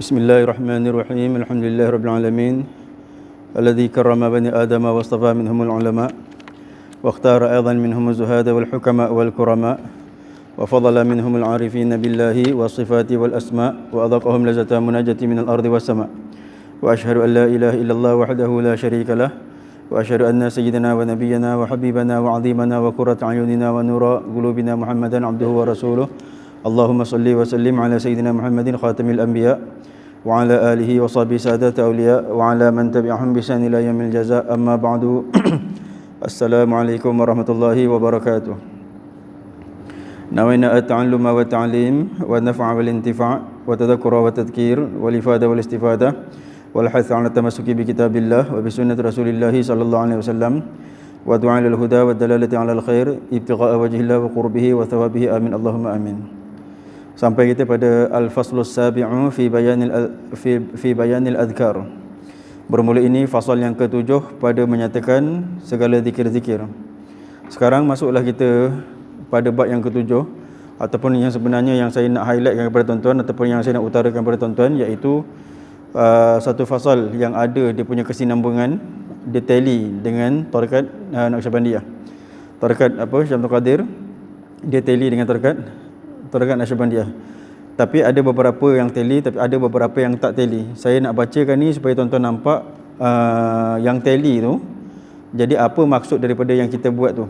Bismillahirrahmanirrahim. Alhamdulillahirabbil الذي كرم بني آدم واصطفى منهم العلماء واختار أيضا منهم الزهاد والحكماء والكرماء وفضل منهم العارفين بالله والصفات والأسماء وأذقهم لذة مناجة من الأرض والسماء وأشهد أن لا إله إلا الله وحده لا شريك له وأشهد أن سيدنا ونبينا وحبيبنا وعظيمنا وقرة أعيننا ونور قلوبنا محمدا عبده ورسوله اللهم صل وسلم على سيدنا محمد خاتم الأنبياء وعلى آله وصحبه سادات أولياء وعلى من تبعهم بإحسان إلى يوم الجزاء أما بعد السلام عليكم ورحمة الله وبركاته نوينا التعلم والتعليم والنفع والانتفاع والتذكر والتذكير والإفادة والاستفادة والحث على التمسك بكتاب الله وبسنة رسول الله صلى الله عليه وسلم ودعاء للهدى والدلالة على الخير ابتغاء وجه الله وقربه وثوابه آمين اللهم آمين. Sampai kita pada al-faslus sabi'u fi bayanil adhkar. Bermula ini fasal yang ketujuh pada menyatakan segala zikir-zikir. Sekarang masuklah kita pada bab yang ketujuh, ataupun yang sebenarnya yang saya nak highlightkan kepada tuan-tuan ataupun yang saya nak utarakan kepada tuan-tuan, iaitu satu fasal yang ada dia punya kesinambungan, dia tally dengan tarekat Naqsyabandiyah. Tarekat Syamsul Qadir dia tally dengan tarekat Naqsyabandiyah. Tapi ada beberapa yang tally, tapi ada beberapa yang tak tally. Saya nak bacakan ni supaya tuan-tuan nampak yang tally tu. Jadi apa maksud daripada yang kita buat tu?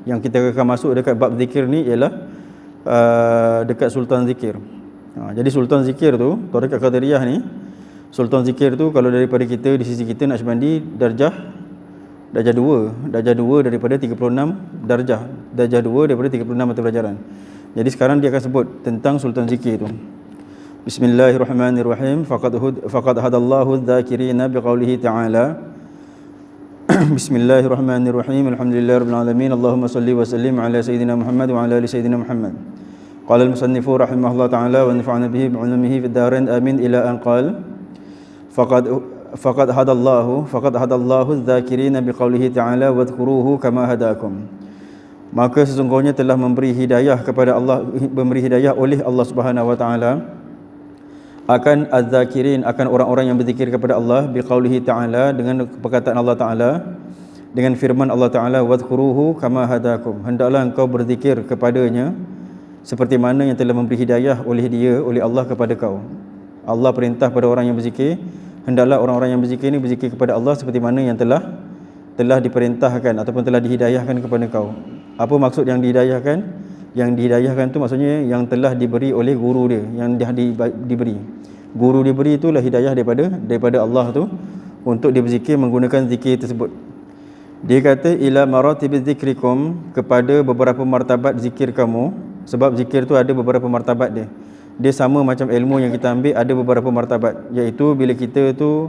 Yang kita akan masuk dekat bab zikir ni ialah dekat Sultan Zikir. Jadi Sultan Zikir tu, tarekat Qadiriyah ni, Sultan Zikir tu kalau daripada kita, di sisi kita Naqsyabandi, darjah 2 daripada 36 darjah. Darjah 2 daripada 36 mata pelajaran. Jadi sekarang dia akan sebut tentang Sultan Zikir itu. Bismillahirrahmanirrahim. Faqad hadallahu adh-dhakirina biqaulihi ta'ala. Bismillahirrahmanirrahim. Alhamdulillahirabbil alamin. Allahumma shalli wa sallim ala sayidina Muhammad wa ala ali sayidina Muhammad. Qala al-musannifu rahimahullah ta'ala wa nafa'ana bihi bi'ulumihi fid darain amin ila an qala faqad hadallahu adh-dhakirina biqaulihi ta'ala wadhkuruhu kama hadakum. Maka sesungguhnya telah memberi hidayah kepada Allah, memberi hidayah oleh Allah Subhanahu wa taala akan az-zakirin, akan orang-orang yang berzikir kepada Allah, biqaulihi ta'ala, dengan perkataan Allah Taala, dengan firman Allah Taala, wadhkuruhu kama hadakum, hendaklah engkau berzikir kepadanya seperti mana yang telah memberi hidayah oleh Allah kepada kau. Allah perintah pada orang yang berzikir, hendaklah orang-orang yang berzikir ini berzikir kepada Allah seperti mana yang telah diperintahkan ataupun telah dihidayahkan kepada kau. Apa maksud yang dihidayahkan? Yang dihidayahkan tu maksudnya yang telah diberi oleh guru dia, yang dia diberi. Guru diberi itulah hidayah daripada Allah tu untuk dia berzikir menggunakan zikir tersebut. Dia kata ila maratibiz zikrikum, kepada beberapa martabat zikir kamu, sebab zikir tu ada beberapa martabat dia. Dia sama macam ilmu yang kita ambil, ada beberapa martabat, iaitu bila kita tu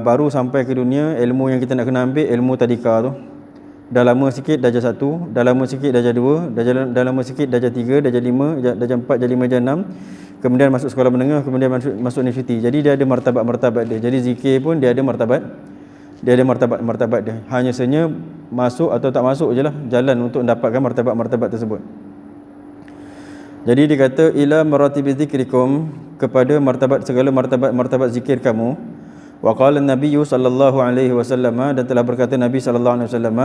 baru sampai ke dunia, ilmu yang kita nak kena ambil ilmu tadika tu. Dah lama sikit darjah 1, dah lama sikit darjah 2, dah lama sikit darjah 3, darjah 5, darjah 4, darjah 5, darjah 6. Kemudian masuk sekolah menengah, kemudian masuk universiti. Jadi dia ada martabat-martabat dia. Jadi zikir pun dia ada martabat. Dia ada martabat-martabat dia. Hanya sahaja masuk atau tak masuk je lah jalan untuk mendapatkan martabat-martabat tersebut. Jadi dia kata ila maratibiz zikrikum, kepada segala martabat zikir kamu. Wa qala an-nabiy sallallahu alaihi wasallam, dan telah berkata Nabi sallallahu alaihi wasallam,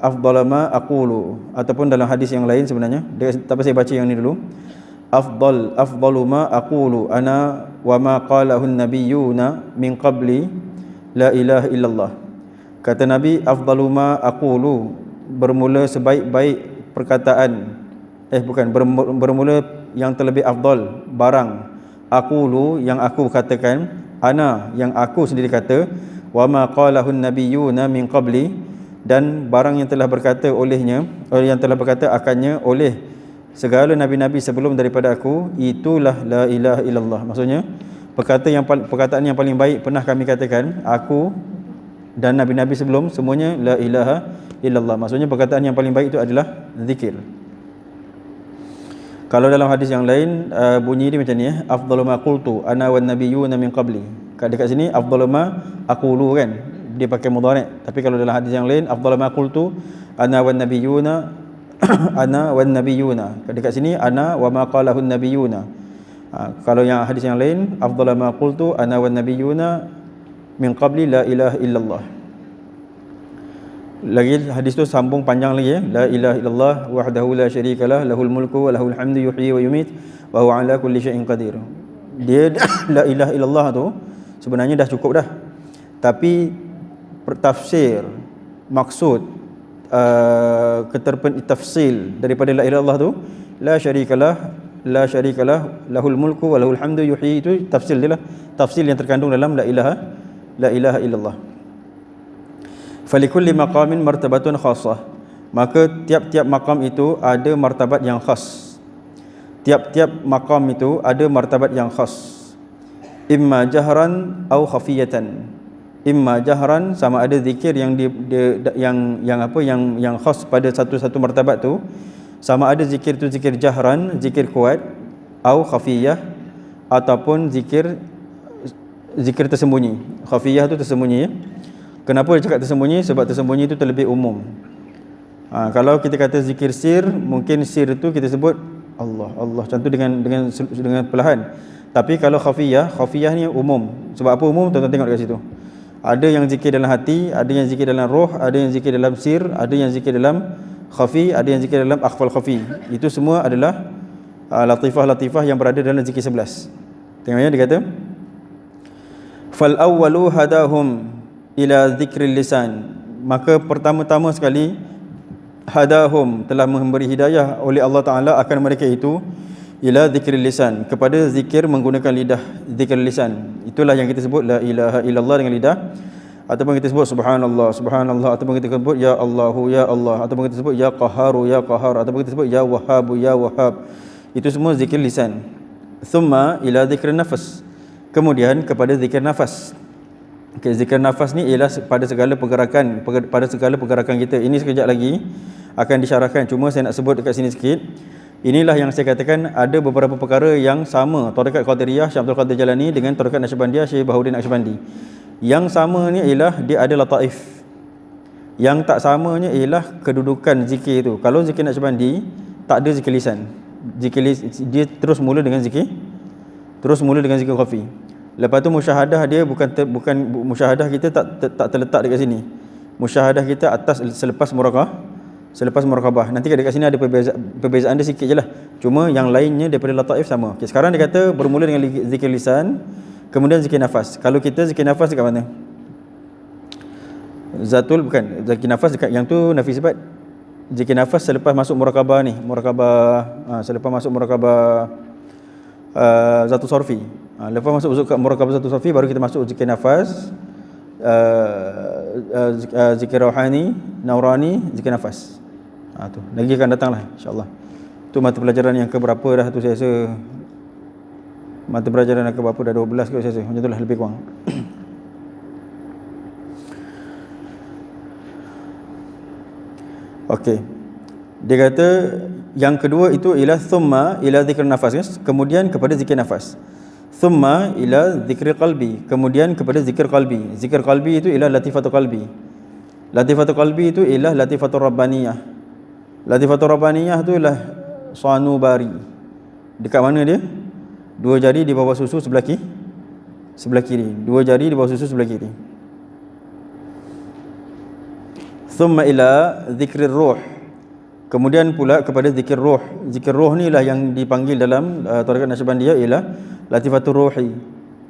afdalu ma aqulu, ataupun dalam hadis yang lain sebenarnya, tapi saya baca yang ni dulu. Afdalu ma aqulu ana wa ma qalahu an-nabiyyuna min qabli la ilaha illallah. Kata Nabi, afdalu ma aqulu, bermula sebaik-baik perkataan, bermula yang terlebih afdal barang, aqulu yang aku katakan, ana yang aku sendiri kata, wa ma qalahu an-nabiyyuna min qabli, dan barang yang telah berkata olehnya, yang telah berkata akannya oleh segala nabi-nabi sebelum daripada aku, itulah la ilaha illallah. Maksudnya perkataan yang paling baik pernah kami katakan, aku dan nabi-nabi sebelum semuanya la ilaha illallah. Maksudnya perkataan yang paling baik itu adalah zikir. Kalau dalam hadis yang lain bunyi dia macam ni, afdalu ma qultu ana wan nabiyyuna min qabli. Dekat sini afdalu ma aqulu kan, dia pakai mudhari'. Tapi kalau dalam hadis yang lain afdalu ma qultu ana wan nabiyyuna ana wan nabiyyuna. Dekat sini ana wa ma qalahu an-nabiyyuna. Kalau yang hadis yang lain, afdhalu ma qultu ana wan nabiyyuna min qabli la ilaha illallah. Lagi hadis tu sambung panjang lagi ya. La ilaha illallah wahdahu la syarikalah lahul mulku wa lahul hamdu yuhyi wa yumiit wa huwa ala kulli syai'in qadir. Dia la ilaha illallah tu sebenarnya dah cukup dah. Tapi tafsir maksud tafsil daripada la ilaha illallah tu la syarikalah lahul mulku wa lahul hamdu yuhyi, itu tafsil dia lah. Tafsil yang terkandung dalam la ilaha illallah. Falikulli maqamin martabatun khassah. Maka tiap-tiap maqam itu ada martabat yang khas. Tiap-tiap maqam itu ada martabat yang khas. Imma jahran au khafiyatan. Imma jahran sama ada zikir yang yang khas pada satu-satu martabat tu, sama ada zikir tu zikir jahran, zikir kuat, au khafiyah, ataupun zikir tersembunyi. Khafiyah tu tersembunyi ya. Kenapa dia cakap tersembunyi? Sebab tersembunyi itu terlebih umum. Kalau kita kata zikir sir, mungkin sir itu kita sebut Allah, Allah macam tu dengan perlahan. Tapi kalau khafiyah ni umum. Sebab apa umum? Tuan-tuan tengok dekat situ. Ada yang zikir dalam hati, ada yang zikir dalam roh, ada yang zikir dalam sir, ada yang zikir dalam khafi, ada yang zikir dalam akhfal khafi. Itu semua adalah latifah-latifah yang berada dalam zikir 11. Tengok ya, dia kata fal awwalu hadahum ila dzikril lisan. Maka pertama-tama sekali hadahum, telah memberi hidayah oleh Allah Ta'ala akan mereka itu ila dzikril lisan, kepada zikir menggunakan lidah, zikir lisan. Itulah yang kita sebut la ilaha illallah dengan lidah, ataupun kita sebut subhanallah, subhanallah, ataupun kita sebut ya Allahu, ya Allah, ataupun kita sebut ya qaharu, ya qahar, ataupun kita sebut ya wahhabu, ya wahhab. Itu semua zikir lisan. Thumma ila dzikrin nafas, kemudian kepada zikir nafas. Okay, zikir nafas ni ialah pada segala pergerakan kita. Ini sekejap lagi akan disyarahkan, cuma saya nak sebut dekat sini sikit. Inilah yang saya katakan ada beberapa perkara yang sama Tarekat Qadiriyah Syekh Abdul Qadir Jalani dengan Tarekat Naqsyabandiyah Syekh Baharuddin Naqsyabandi. Yang sama ni ialah dia ada lataif. Yang tak samanya ialah kedudukan zikir itu. Kalau zikir Naqsyabandi tak ada zikir lisan. Dia terus mula dengan zikir khafi. Lepas tu musyahadah dia bukan musyahadah kita tak terletak dekat sini. Musyahadah kita atas selepas muraqabah. Nanti dekat sini ada perbezaan dia sikit je lah. Cuma yang lainnya daripada lataif sama. Okay, sekarang dia kata bermula dengan zikir lisan, kemudian zikir nafas. Kalau kita zikir nafas dekat mana? Zatul bukan. Zikir nafas dekat yang tu nafi sifat. Zikir nafas selepas masuk muraqabah ni. Selepas masuk muraqabah Zatul Sorfi. Lepas masuk ke muraqabah Zatul Sorfi, baru kita masuk zikir nafas, zikir rohani, naurani, zikir nafas. Tu lagi akan datanglah insya-Allah. Tu mata pelajaran yang keberapa dah tu, saya rasa mata pelajaran yang keberapa dah 12 ke saya rasa. Macam itulah lebih kurang. Okey. Dia kata yang kedua itu ialah thumma ila zikr nafas, kan? Kemudian kepada zikir nafas. Thumma ila zikri qalbi, kemudian kepada zikir qalbi. Zikir qalbi itu ialah latifatul qalbi. Latifatul qalbi itu ialah latifatul rabbaniyah. Latifatul rabbaniyah itu ialah sanubari. Dekat mana dia? Dua jari di bawah susu sebelah kiri. Dua jari di bawah susu sebelah kiri. Thumma ila zikri ruh, kemudian pula kepada zikir roh. Zikir roh ni lah yang dipanggil dalam Tarekat Naqsyabandiyah ialah latifatul ruhi.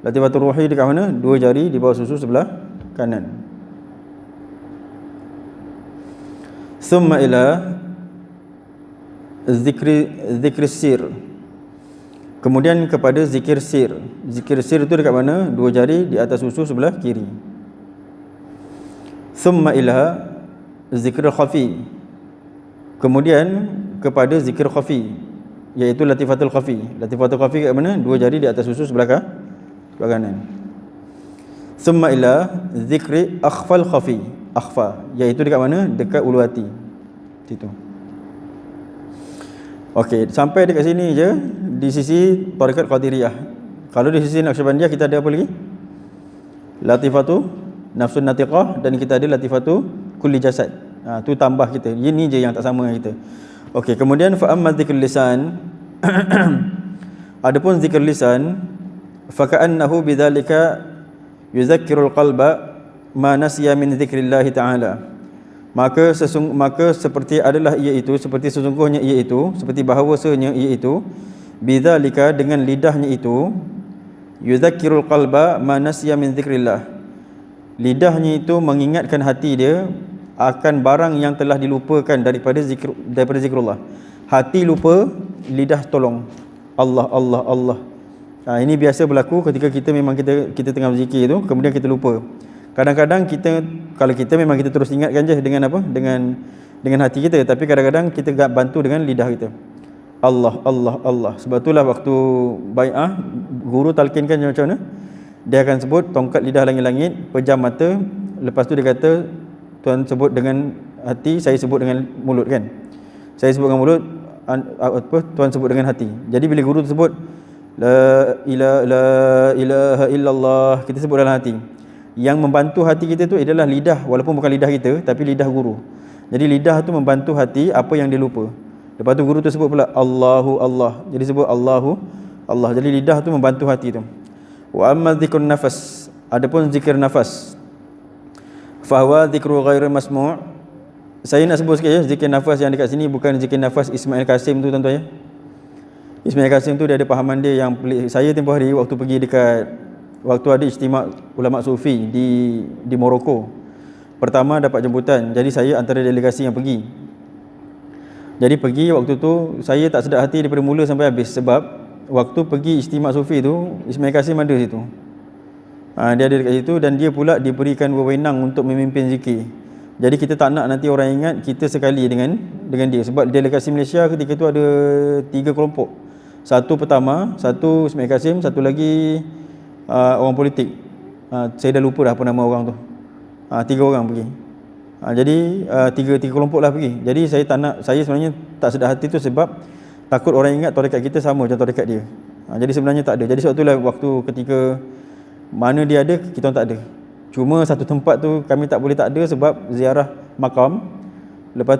Latifatul ruhi dekat mana? Dua jari di bawah susu sebelah kanan. Thumma ila zikri sir, kemudian kepada zikir sir. Zikir sir itu dekat mana? Dua jari di atas susu sebelah kiri. Thumma ila zikr khafi, kemudian kepada zikir khafi, iaitu latifatul khafi. Latifatul khafi kat mana? Dua jari di atas susu sebelah kanan. Thumma ila zikri akhfal khafi, akhfa, iaitu dekat mana? Dekat ulu hati. Situ. Okey, sampai dekat sini je di sisi Tarekat Qadiriyah. Kalau di sisi Naqsyabandiyah kita ada apa lagi? Latifatu nafsun natiqah, dan kita ada latifatu kulli jasad. Tu tambah kita. Ini je yang tak sama dengan kita. Okey, kemudian fa amma dzikrul lisan Adapun zikir lisan, faka'annahu bidzalika yuzakkirul qalba ma nasiya min zikrillah ta'ala. Maka seperti adalah iaitu, seperti sesungguhnya iaitu, seperti bahawasanya iaitu, bidzalika dengan lidahnya itu, yuzakkirul qalba ma nasiya min zikrillah. Lidahnya itu mengingatkan hati dia akan barang yang telah dilupakan daripada zikrullah. Hati lupa, lidah tolong. Allah Allah Allah. Ini biasa berlaku ketika kita memang kita tengah berzikir tu, kemudian kita lupa. Kadang-kadang kalau kita memang kita terus ingatkan je dengan apa? Dengan hati kita, tapi kadang-kadang kita bantu dengan lidah kita. Allah Allah Allah. Sebab itulah waktu bai'ah guru talkinkan macam mana? Dia akan sebut tongkat lidah langit-langit, pejam mata, lepas tu dia kata tuan sebut dengan hati, saya sebut dengan mulut kan. Saya sebut dengan mulut, tuan sebut dengan hati. Jadi bila guru sebut la ilaha illallah, kita sebut dalam hati. Yang membantu hati kita tu adalah lidah, walaupun bukan lidah kita tapi lidah guru. Jadi lidah tu membantu hati apa yang dia lupa. Lepas tu guru tu sebut pula Allahu Allah. Jadi sebut Allahu Allah. Jadi lidah tu membantu hati tu. Wa amma dzikrun nafas, adapun zikir nafas, fa huwa dzikru ghairu masmu'. Saya nak sebut sikit ya, zikir nafas yang dekat sini bukan zikir nafas Ismail Kasim tu tuan-tuan ya. Ismail Kasim tu dia ada pahaman dia yang pelik. Saya tempoh hari waktu pergi waktu ada istimewa ulama sufi di Morocco. Pertama dapat jemputan. Jadi saya antara delegasi yang pergi. Jadi pergi waktu tu saya tak sedap hati daripada mula sampai habis, sebab waktu pergi istimewa sufi tu Ismail Kasim ada situ. Dia ada dekat situ dan dia pula diberikan wewenang untuk memimpin zikir. Jadi kita tak nak nanti orang ingat kita sekali dengan dia, sebab delegasi Malaysia ketika tu ada 3 kelompok. Satu pertama, satu Ismail Kasim, satu lagi orang politik. Saya dah lupa dah apa nama orang tu. 3 orang pergi. Jadi tiga kelompok lah pergi. Jadi saya sebenarnya tak sedar hati tu sebab takut orang ingat tarekat kita sama macam tarekat dia. Jadi sebenarnya tak ada. Jadi sebab itulah waktu ketika mana dia ada, kita tak ada. Cuma satu tempat tu kami tak boleh tak ada sebab ziarah makam. Lepas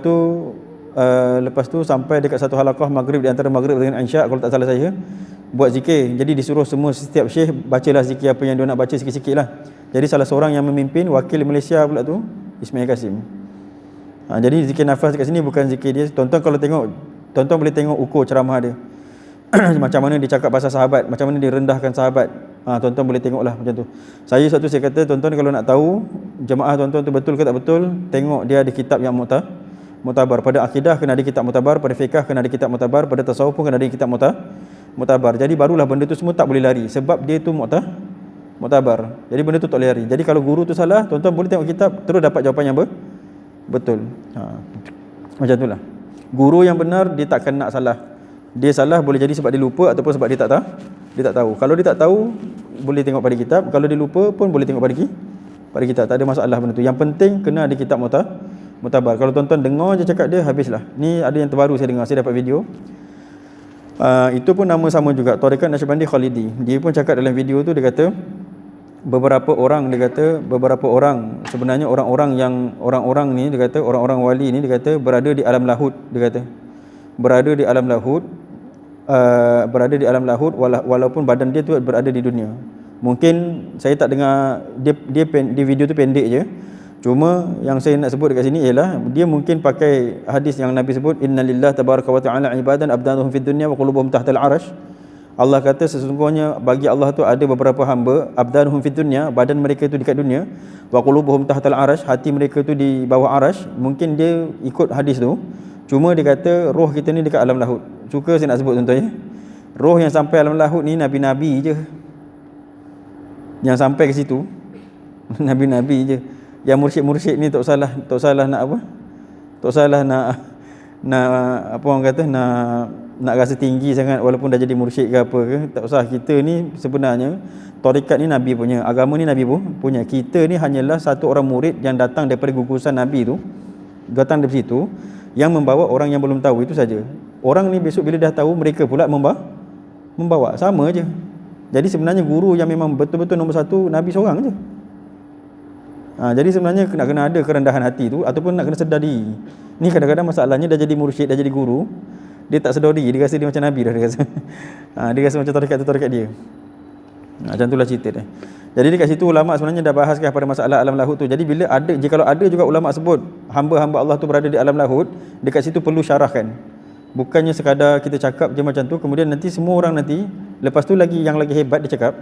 tu sampai dekat satu halaqah maghrib, di antara maghrib dengan isyak kalau tak salah saya, buat zikir. Jadi disuruh semua setiap syekh bacalah zikir apa yang dia nak baca sikit-sikit lah. Jadi salah seorang yang memimpin wakil Malaysia pula tu Ismail Kasim. Jadi zikir nafas dekat sini bukan zikir dia. Tonton kalau tengok, tonton boleh tengok ukur ceramah dia. Macam mana dia cakap pasal sahabat, macam mana dia rendahkan sahabat. Tonton boleh tengoklah macam tu. Saya kata tonton kalau nak tahu jemaah tonton tu betul ke tak betul, tengok dia ada kitab yang mutabar. Pada akidah kena ada kitab mutabar, pada fiqh kena ada kitab mutabar, pada tasawuf pun kena ada kitab mutabar. Jadi barulah benda tu semua tak boleh lari sebab dia tu mutabar. Jadi benda tu tak boleh lari. Jadi kalau guru tu salah, tonton boleh tengok kitab terus dapat jawapan yang betul. Macam itulah. Guru yang benar dia takkan nak salah. Dia salah boleh jadi sebab dia lupa ataupun sebab dia tak tahu. Kalau dia tak tahu boleh tengok pada kitab, kalau dia lupa pun boleh tengok pada kitab. Tak ada masalah benda tu. Yang penting kena ada kitab mutabar. Kalau tonton dengar je cakap dia, habislah. Ni ada yang terbaru saya dengar, saya dapat video. Itu pun nama sama juga, Tarekat Naqsyabandi Khalidi. Dia pun cakap dalam video tu, dia kata beberapa orang sebenarnya orang-orang ni, dia kata orang-orang wali ni, dia kata berada di alam lahud, dia kata berada di alam lahud walaupun badan dia tu berada di dunia. Mungkin saya tak dengar dia video tu pendek je. Cuma yang saya nak sebut dekat sini ialah dia mungkin pakai hadis yang Nabi sebut, innalillahi tabaraka wa ta'ala ibadan abdanuhum fid dunya wa qulubuhum tahtal arash. Allah kata sesungguhnya bagi Allah tu ada beberapa hamba, abdanuhum fid dunya, badan mereka tu dekat dunia, wa qulubuhum tahtal arash, hati mereka tu di bawah arash. Mungkin dia ikut hadis tu. Cuma dia kata roh kita ni dekat alam lahud. Suka saya nak sebut tuan-tuan ya. Roh yang sampai alam lahud ni nabi-nabi je yang sampai ke situ. Nabi-nabi je. Yang mursyid-mursyid ni tak salah nak apa? Tak salah nak apa orang kata, nak rasa tinggi sangat walaupun dah jadi mursyid ke apa ke. Tak usah. Kita ni sebenarnya tarekat ni Nabi punya, agama ni Nabi punya. Kita ni hanyalah satu orang murid yang datang daripada gugusan Nabi tu, datang dari situ, yang membawa orang yang belum tahu, itu saja. Orang ni besok bila dah tahu, mereka pula membawa sama je. Jadi sebenarnya guru yang memang betul-betul nombor satu Nabi seorang je. Jadi sebenarnya nak kena ada kerendahan hati tu, ataupun nak kena sedar diri. Ni kadang-kadang masalahnya dah jadi mursyid, dah jadi guru, Dia tak sedar diri, dia rasa dia macam Nabi dah, dia rasa. Dia rasa macam tarekat tu tarekat dia. Macam itulah cerita dia. Jadi dekat situ ulama sebenarnya dah bahaskan pada masalah alam lahut tu. Jadi bila ada, jika ada juga ulama sebut hamba-hamba Allah tu berada di alam lahut, dekat situ perlu syarahkan. Bukannya sekadar kita cakap je macam tu, kemudian nanti semua orang nanti lepas tu lagi yang lagi hebat dia cakap,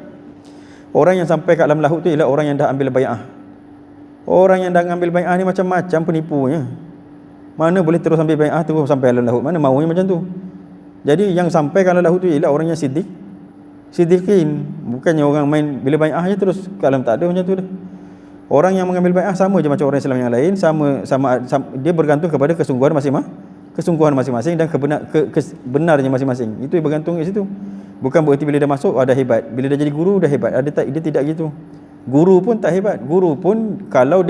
orang yang sampai ke alam lahut tu ialah orang yang dah ambil bai'ah. Orang yang dah ambil bai'ah ni macam-macam penipunya. Mana boleh terus ambil bai'ah terus sampai alam lahut? Mana maunya macam tu? Jadi yang sampai ke alam lahut tu ialah orang yang siddiqin. Bukannya orang main bila bai'ah je terus ke alam, tak ada macam tu dah. Orang yang mengambil bai'ah sama je macam orang Islam yang lain, sama dia bergantung kepada kesungguhan masing-masing dan benarnya masing-masing. Itu yang bergantung kat situ. Bukan bererti bila dah masuk dah hebat, bila dah jadi guru dah hebat. Dia tidak gitu. Guru pun tak hebat. Guru pun kalau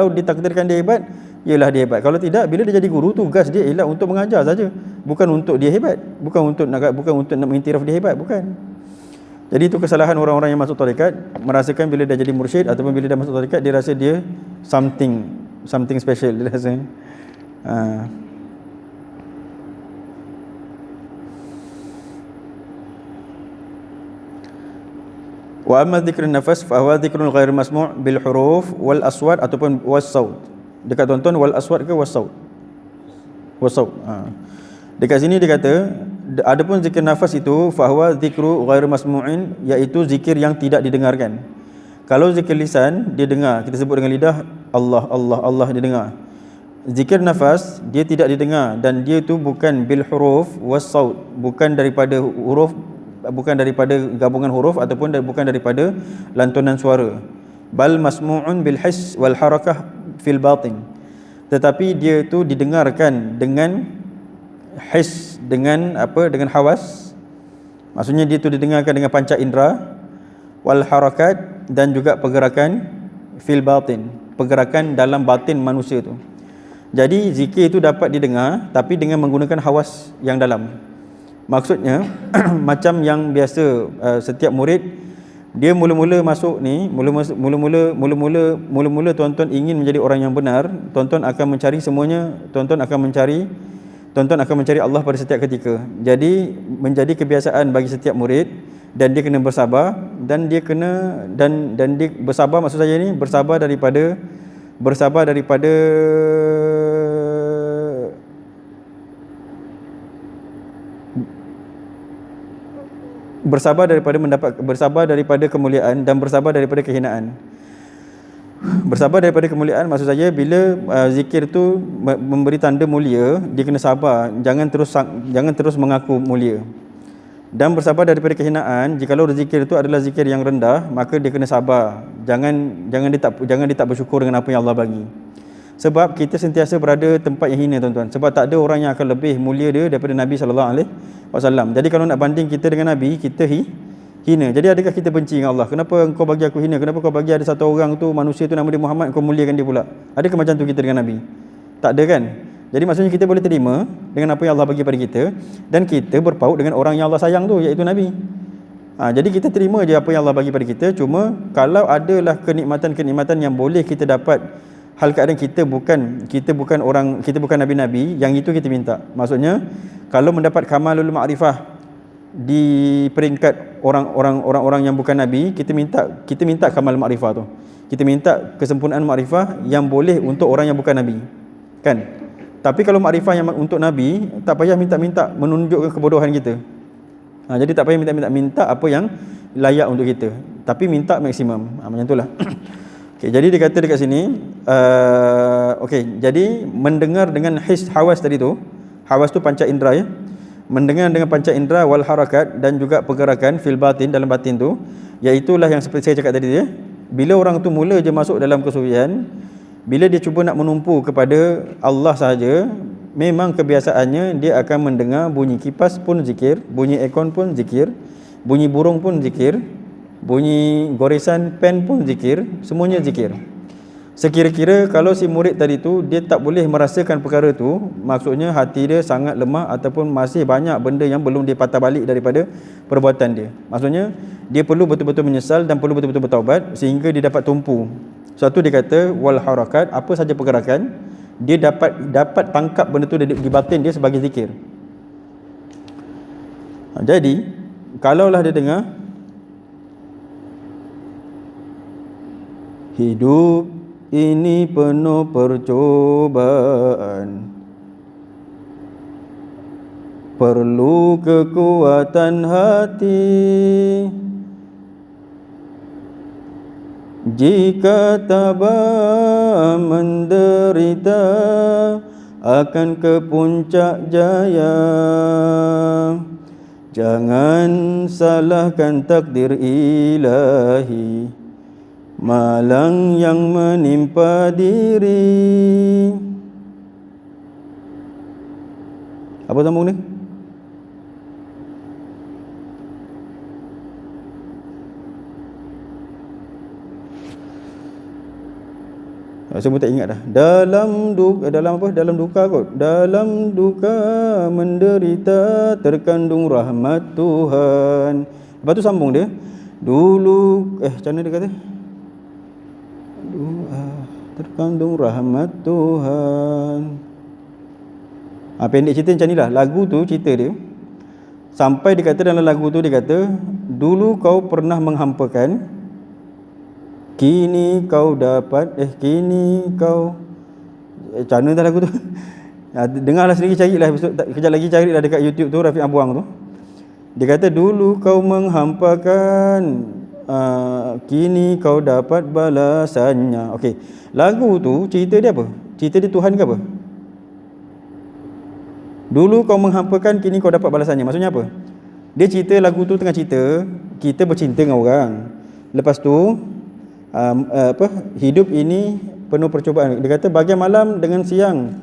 ditakdirkan dia hebat, ialah dia hebat. Kalau tidak, bila dia jadi guru, tugas dia ialah untuk mengajar saja, bukan untuk dia hebat, bukan untuk nak mengiktiraf dia hebat, bukan. Jadi itu kesalahan orang-orang yang masuk tarekat, merasakan bila dia jadi mursyid ataupun bila dia masuk tarekat dia rasa dia something special, dia rasa. Wa amma dzikrun nafas fa huwa dzikrun ghair masmu' bil huruf wal aswat ataupun was saut. Dekat tuan-tuan wal aswat ke was saut? Was saut. Dekat sini dia kata adapun zikir nafas itu fa huwa dzikru ghair masmu'in, iaitu zikir yang tidak didengarkan. Kalau zikir lisan dia dengar, kita sebut dengan lidah Allah Allah Allah, dia dengar. Zikir nafas dia tidak didengar dan dia itu bukan bil huruf was saut, bukan daripada huruf, bukan daripada gabungan huruf ataupun bukan daripada lantunan suara. Bal masmu'un bil his wal harakah fil batin, tetapi dia itu didengarkan dengan his, dengan apa, dengan hawas. Maksudnya dia itu didengarkan dengan panca indera, wal harakat, dan juga pergerakan fil batin, pergerakan dalam batin manusia tu. Jadi zikir itu dapat didengar tapi dengan menggunakan hawas yang dalam. Maksudnya macam yang biasa setiap murid dia mula-mula masuk ni, mula-mula tuan-tuan ingin menjadi orang yang benar, tuan-tuan akan mencari semuanya, tuan-tuan akan mencari Allah pada setiap ketika. Jadi menjadi kebiasaan bagi setiap murid, dan dia kena bersabar, dan dia bersabar, maksud saya ni bersabar daripada bersabar daripada kemuliaan dan bersabar daripada kehinaan. Bersabar daripada kemuliaan maksud saya bila zikir tu memberi tanda mulia, dia kena sabar, jangan terus mengaku mulia. Dan bersabar daripada kehinaan, jikalau zikir itu adalah zikir yang rendah, maka dia kena sabar. Jangan dia tak bersyukur dengan apa yang Allah bagi. Sebab kita sentiasa berada tempat yang hina, tuan-tuan. Sebab tak ada orang yang akan lebih mulia dia daripada Nabi SAW. Jadi kalau nak banding kita dengan Nabi, kita hina. Jadi adakah kita benci dengan Allah? Kenapa engkau bagi aku hina? Kenapa kau bagi ada satu orang tu, manusia tu nama dia Muhammad, kau muliakan dia pula? Adakah macam tu kita dengan Nabi? Tak ada kan? Jadi maksudnya kita boleh terima dengan apa yang Allah bagi pada kita, dan kita berpaut dengan orang yang Allah sayang tu, iaitu Nabi. Jadi kita terima je apa yang Allah bagi pada kita. Cuma kalau adalah kenikmatan-kenikmatan yang boleh kita dapat, hal keadaan kita bukan nabi-nabi, yang itu kita minta. Maksudnya kalau mendapat kamalul ma'rifah di peringkat orang-orang yang bukan nabi, kita minta kamal ma'rifah tu. Kita minta kesempurnaan ma'rifah yang boleh untuk orang yang bukan nabi. Kan? Tapi kalau ma'rifah yang untuk nabi, tak payah minta-minta menunjukkan kebodohan kita. Jadi tak payah minta apa yang layak untuk kita, tapi minta maksimum. Macam itulah. Okay, jadi dia kata dekat sini, jadi mendengar dengan his, hawas tadi tu. Hawas tu panca indera ya. Mendengar dengan panca indera wal harakat, dan juga pergerakan fil batin, dalam batin tu, iaitulah yang seperti saya cakap tadi ya. Bila orang tu mula je masuk dalam kesufian, bila dia cuba nak menumpu kepada Allah sahaja, memang kebiasaannya dia akan mendengar bunyi kipas pun zikir, bunyi aircon pun zikir, bunyi burung pun zikir, bunyi goresan pen pun zikir, semuanya zikir. Sekira-kira kalau si murid tadi tu dia tak boleh merasakan perkara tu, maksudnya hati dia sangat lemah ataupun masih banyak benda yang belum dia patah balik daripada perbuatan dia. Maksudnya dia perlu betul-betul menyesal dan perlu betul-betul bertaubat sehingga dia dapat tumpu. Satu dia kata wal harakat, apa saja pergerakan, dia dapat tangkap benda tu di batin dia sebagai zikir. Jadi kalaulah dia dengar hidup ini penuh percobaan, perlu kekuatan hati, jika tabah menderita akan ke puncak jaya. Jangan salahkan takdir ilahi, malang yang menimpa diri. Apa sambung ni? Saya pun tak ingat dah. Dalam duka kot. Dalam duka menderita terkandung rahmat Tuhan. Lepas tu sambung dia. Dulu macam mana dia kata? Terkandung rahmat Tuhan. Pendek cerita macam ni lah. Lagu tu cerita dia. Sampai dia kata dalam lagu tu dia kata, dulu kau pernah menghampakan, kini kau dapat kini kau macam mana dah lagu tu. Dengarlah sendiri, carilah kejap lagi, carilah dekat YouTube tu Rafiq Abuang tu. Dia kata dulu kau menghampakan, kini kau dapat balasannya. Okey, lagu tu cerita dia apa? Cerita dia Tuhan ke apa? Dulu kau menghampakan, kini kau dapat balasannya. Maksudnya apa? Dia cerita, lagu tu tengah cerita kita bercinta dengan orang. Lepas tu hidup ini penuh percubaan. Dia kata bagian malam dengan siang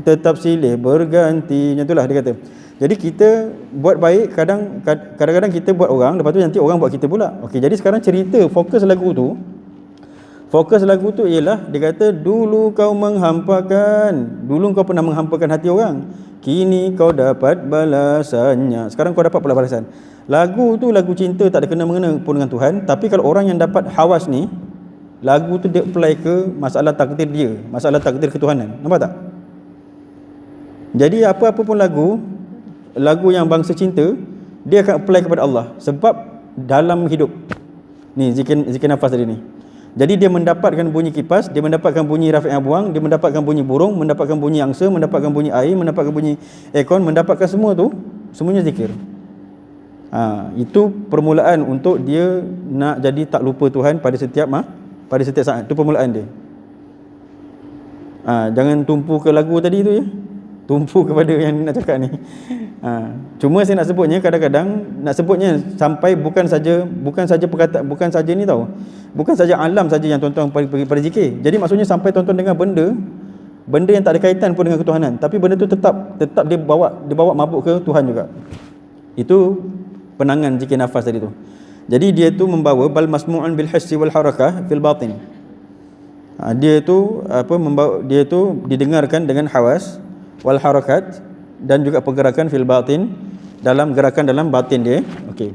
tetap silih berganti. Macam itulah dia kata. Jadi kita buat baik, kadang-kadang kita buat orang, lepas tu nanti orang buat kita pula. Okey, jadi sekarang cerita fokus lagu tu ialah dia kata dulu kau menghampakan, dulu kau pernah menghampakan hati orang, kini kau dapat balasannya. Sekarang kau dapat pula balasan. Lagu tu lagu cinta, tak ada kena-mengena pun dengan Tuhan. Tapi kalau orang yang dapat hawas ni, lagu tu dia apply ke masalah takdir dia, masalah takdir ketuhanan. Nampak tak? Jadi apa-apa pun lagu yang bangsa cinta, dia akan apply kepada Allah. Sebab dalam hidup ni zikir nafas tadi ni, jadi dia mendapatkan bunyi kipas, dia mendapatkan bunyi Rafiq Abuang, dia mendapatkan bunyi burung, mendapatkan bunyi angsa, mendapatkan bunyi air, mendapatkan bunyi aircon, mendapatkan semua tu, semuanya zikir. Itu permulaan untuk dia nak jadi tak lupa Tuhan pada setiap saat. Itu permulaan dia. Jangan tumpu ke lagu tadi tu ya. Tumpu kepada yang nak cakap ni. Cuma saya nak sebutnya, kadang-kadang nak sebutnya sampai bukan saja perkataan, bukan saja ni tau. Bukan saja alam saja yang tuan-tuan pergi pada zikir. Jadi maksudnya sampai tuan-tuan dengar benda yang tak ada kaitan pun dengan ketuhanan, tapi benda tu tetap dia bawa mabuk ke Tuhan juga. Itu penangan zikir nafas tadi tu. Jadi dia tu membawa bal masmu'un bil hissi wal harakah fil batin. Dia tu didengarkan dengan hawas wal harakat, dan juga pergerakan fil batin, dalam gerakan dalam batin dia. Okey.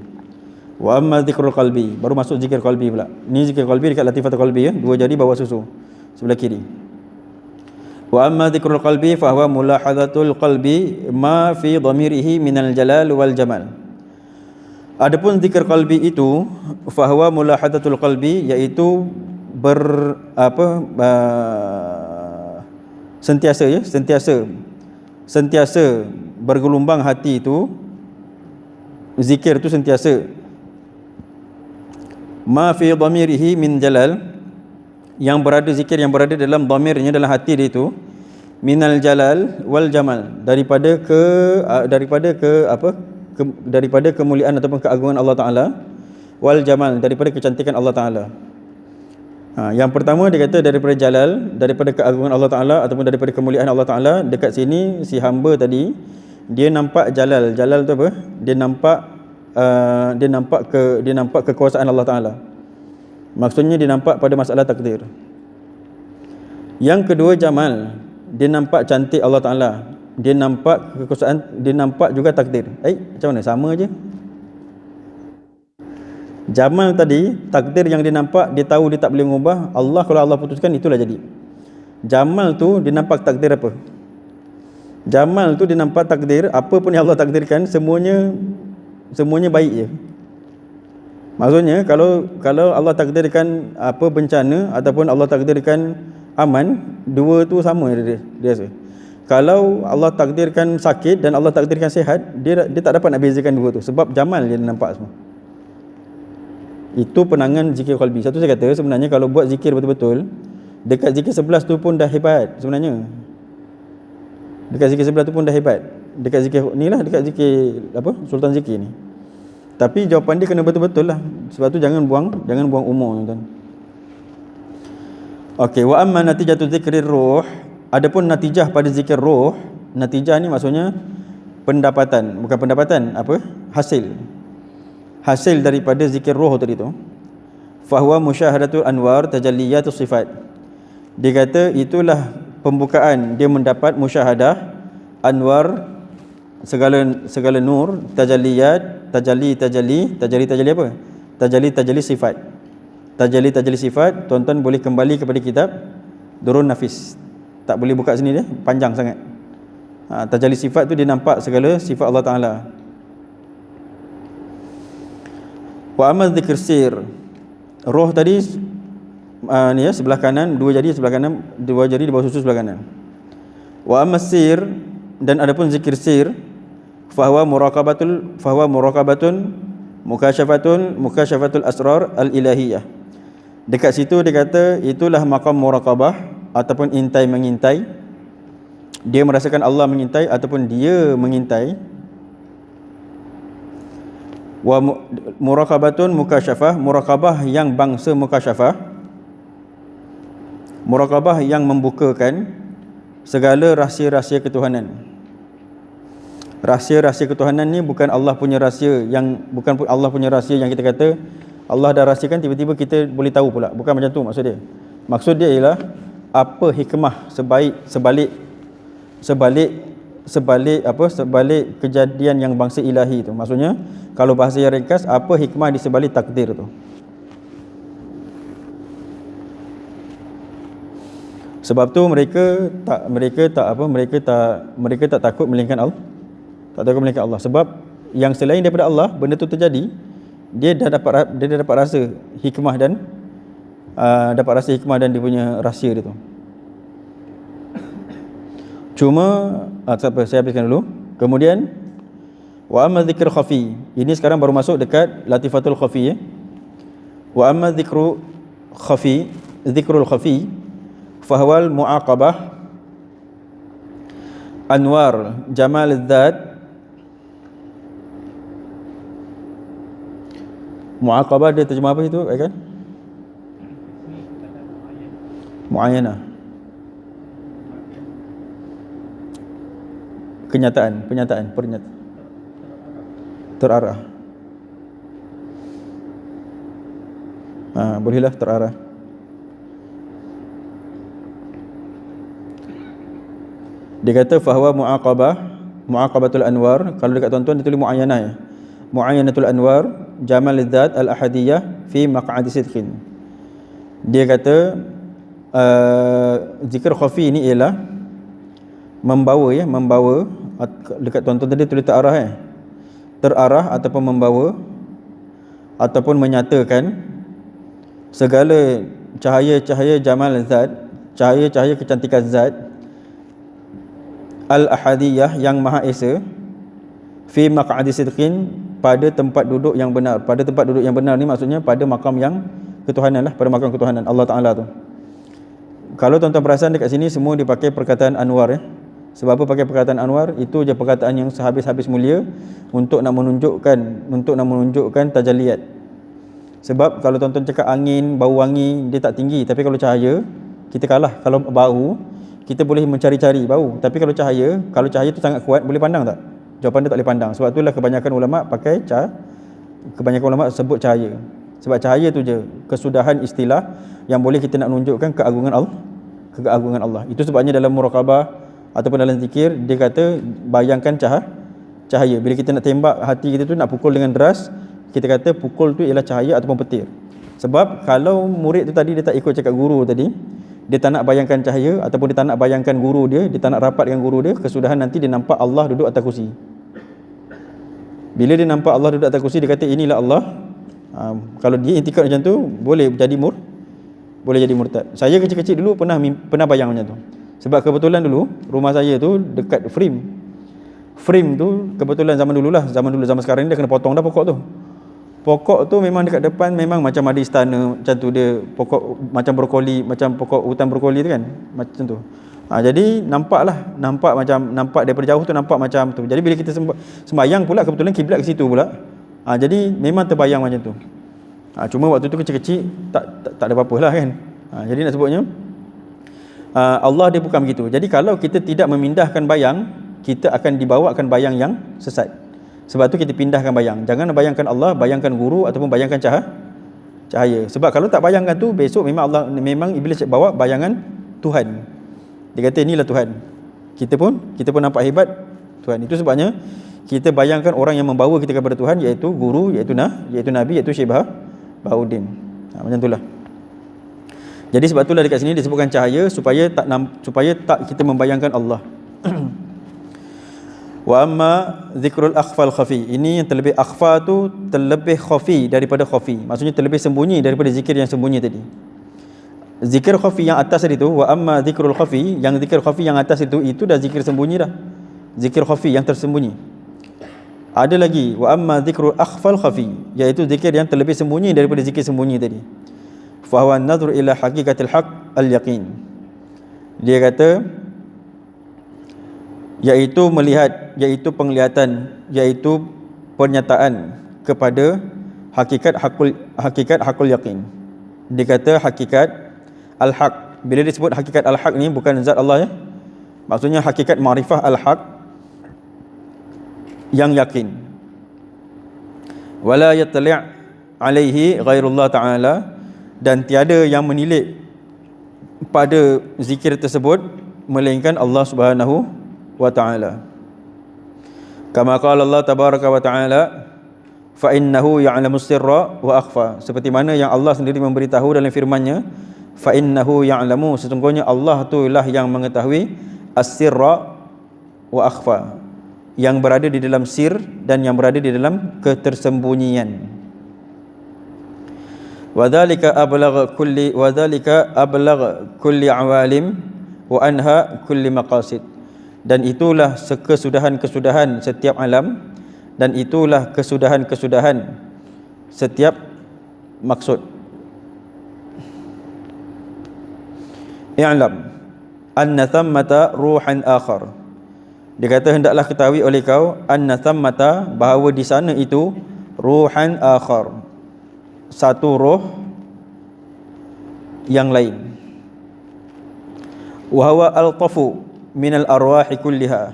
Wa amma zikrul qalbi, baru masuk zikir qalbi pula. Ni zikir qalbi dekat latifatul qalbi ya, 2 jari bawah susu sebelah kiri. Wa amma zikrul qalbi fa huwa mulahadzatul qalbi ma fi dhamirihi minal jalal wal jamal. Adapun zikir qalbi itu fa huwa mulahadzatul qalbi, iaitu sentiasa bergelombang hati itu, zikir itu sentiasa ma fi dhamirihi min jalal, zikir yang berada dalam dhamirnya, dalam hati dia itu, minal jalal wal jamal, daripada kemuliaan ataupun keagungan Allah Taala, wal jamal, daripada kecantikan Allah Taala. Yang pertama dia kata daripada jalal, daripada keagungan Allah Taala ataupun daripada kemuliaan Allah Taala. Dekat sini si hamba tadi dia nampak jalal. Jalal tu apa? Dia nampak kekuasaan Allah Taala. Maksudnya dia nampak pada masalah takdir. Yang kedua jamal, dia nampak cantik Allah Taala. Dia nampak kekuasaan, dia nampak juga takdir. Macam mana? Sama je. Jamal tadi, takdir yang dia nampak, dia tahu dia tak boleh mengubah. Allah, kalau Allah putuskan, itulah jadi. Jamal tu dia nampak takdir apa? Jamal tu dia nampak takdir, apa pun yang Allah takdirkan semuanya baik je. Maksudnya kalau Allah takdirkan apa bencana ataupun Allah takdirkan aman, dua tu sama dia rasa. Kalau Allah takdirkan sakit dan Allah takdirkan sihat, dia tak dapat nak bezakan dua tu sebab jamal dia nampak semua. Itu penangan zikir qalbi. Satu saya kata sebenarnya kalau buat zikir betul-betul, dekat zikir 11 tu pun dah hebat sebenarnya. Dekat zikir 11 tu pun dah hebat. Dekat zikir ni lah, dekat zikir apa? Sultan Zikir ni. Tapi jawapan dia kena betul-betul lah. Sebab tu jangan buang umur, tuan-tuan. Okey, wa amma natijatu zikrir ruh, adapun natijah pada zikir ruh, natijah ni maksudnya bukan pendapatan, apa? Hasil daripada zikir ruh tadi tu. Fahuwa musyahadatul anwar tajalliyatus sifat. Dia kata itulah pembukaan dia mendapat musyahadah anwar, segala nur, tajalliyat, tajalli apa? Tajalli sifat. Tajalli sifat, tuan-tuan boleh kembali kepada kitab Durun Nafis. Tak boleh buka sini dia, panjang sangat. Tajalli sifat tu dia nampak segala sifat Allah Taala. Wa amma dzikr sir. Roh tadi ni ya, sebelah kanan, dua jari sebelah kanan, dua jari di bawah susu sebelah kanan. Wa amma sir, dan adapun zikir sir, fahuwa muraqabatun mukasyafatul asrar al-ilahiyah. Dekat situ dia kata itulah maqam muraqabah ataupun mengintai. Dia merasakan Allah mengintai ataupun dia mengintai. Wa muraqabatun mukasyafah, muraqabah yang bangsa mukasyafah, muraqabah yang membukakan segala rahsia-rahsia ketuhanan. Rahsia-rahsia ketuhanan ni bukan Allah punya rahsia yang kita kata Allah dah rahsiakan tiba-tiba kita boleh tahu pula. Bukan macam tu maksud dia. Maksud dia ialah apa hikmah sebalik kejadian yang bangsa ilahi tu. Maksudnya kalau bahasa yang ringkas, apa hikmah di sebalik takdir tu. Sebab tu mereka tak takut melingkan Allah. Tak takut melingkan Allah sebab yang selain daripada Allah benda tu terjadi, dia dapat rasa hikmah dan dia punya rahsia dia tu. Cuma tak apa, saya habiskan dulu. Kemudian wa amma dzikr khafi. Ini sekarang baru masuk dekat latifatul khafi ya. Wa amma dzikrul khafi fahwal muaqabah anwar jamal dzat. Muaqabah dia terjemah apa itu kan? Muayyanah. Pernyataan terarah. Bolehlah terarah. Dia kata fahwa muaqabatul anwar. Kalau dekat tuan-tuan dia tulis muayyanah ya. Muayyanatul anwar jamal dzat al ahadiyah fi maq'adi sidqin. Dia kata zikir khafi ini ialah membawa dekat tuan-tuan tadi tulis terarah ataupun membawa ataupun menyatakan segala cahaya-cahaya jamal zat, cahaya-cahaya kecantikan zat al ahadiyah yang maha esa fi maq'adi sidqin, pada tempat duduk yang benar. Pada tempat duduk yang benar ni maksudnya pada makam yang ketuhanan lah, pada makam ketuhanan Allah Ta'ala tu. Kalau tuan-tuan perasan dekat sini semua dipakai perkataan anwar ya. Sebab apa pakai perkataan anwar? Itu je perkataan yang sehabis-habis mulia untuk nak menunjukkan tajalliyat. Sebab kalau tuan-tuan cakap angin, bau wangi, dia tak tinggi. Tapi kalau cahaya, kita kalah. Kalau bau, kita boleh mencari-cari bau. Tapi kalau cahaya tu sangat kuat, boleh pandang tak? Jawapan dia tak boleh pandang. Sebab itulah kebanyakan ulama sebut cahaya. Sebab cahaya tu je kesudahan istilah yang boleh kita nak menunjukkan keagungan Allah. Itu sebabnya dalam muraqabah ataupun dalam zikir dia kata bayangkan cahaya. Bila kita nak tembak hati kita tu, nak pukul dengan deras, kita kata pukul tu ialah cahaya ataupun petir. Sebab kalau murid tu tadi dia tak ikut cakap guru tadi, dia tak nak bayangkan cahaya, ataupun dia tak nak bayangkan guru dia tak nak rapat dengan guru dia, kesudahan nanti dia nampak Allah duduk atas kursi. Bila dia nampak Allah duduk atas kursi, dia kata inilah Allah. Kalau dia intikad macam tu, boleh jadi murtad. Saya kecil-kecil dulu pernah bayang macam tu. Sebab kebetulan dulu rumah saya tu dekat frame tu kebetulan zaman sekarang ni dah kena potong dah pokok tu memang dekat depan, memang macam ada istana macam tu, dia pokok macam brokoli, macam pokok hutan brokoli tu kan, macam tu. Jadi nampak daripada jauh tu nampak macam tu. Jadi bila kita sembahyang pula, kebetulan kiblat ke situ pula. Jadi memang terbayang macam tu. Cuma waktu tu kecil-kecil tak ada apa-apa lah kan. Jadi nak sebutnya Allah dia bukan begitu. Jadi kalau kita tidak memindahkan bayang, kita akan dibawakan bayang yang sesat. Sebab tu kita pindahkan bayang. Jangan bayangkan Allah, bayangkan guru ataupun bayangkan cahaya. Sebab kalau tak bayangkan tu, besok memang iblis bawa bayangan Tuhan. Dia kata inilah Tuhan. Kita pun nampak hebat Tuhan. Itu sebabnya kita bayangkan orang yang membawa kita kepada Tuhan, iaitu guru, iaitu Nabi, iaitu Syekh Bahauddin. Macam itulah. Jadi sebab itulah dekat sini disebutkan cahaya supaya tak kita membayangkan Allah. Wa amma zikrul akhfal khafi. Ini yang terlebih akhfa tu terlebih khafi daripada khafi. Maksudnya terlebih sembunyi daripada zikir yang sembunyi tadi. Zikir khafi yang atas tadi tu, wa amma zikrul khafi, yang zikir khafi yang atas itu dah zikir sembunyi dah. Zikir khafi yang tersembunyi. Ada lagi wa amma zikrul akhfal khafi, iaitu zikir yang terlebih sembunyi daripada zikir sembunyi tadi. Fa huwa an-nadhru ila haqiqatil haqq al-yaqin. Dia kata iaitu melihat, iaitu penglihatan, iaitu pernyataan kepada hakikat hakul yaqin. Dia kata hakikat al-haq. Bila disebut hakikat al-haq ni bukan zat Allah ya. Maksudnya hakikat ma'rifah al-haq yang yakin. Wala yattali' alaihi ghairullah ta'ala, dan tiada yang menilik pada zikir tersebut melainkan Allah Subhanahu wa ta'ala. Kama qala Allah tabaraka wa ta'ala, fa innahu ya'lamus sirra wa akhfa. Seperti mana yang Allah sendiri memberitahu dalam firman-Nya, fa innahu ya'lamu, sesungguhnya Allah itulah yang mengetahui as-sirra wa akhfa, yang berada di dalam sir dan yang berada di dalam ketersembunyian. Wadzalika ablagh kulli awalim wa anha kulli maqasid. Dan itulah kesudahan setiap alam, dan itulah kesudahan setiap maksud. I'lam anna thammata ruhan akhar. Dia kata hendaklah ketahui oleh kau anna thammata, bahawa di sana itu ruhan akhar, satu roh yang lain. Wa huwa altafu minal arwahi kulliha,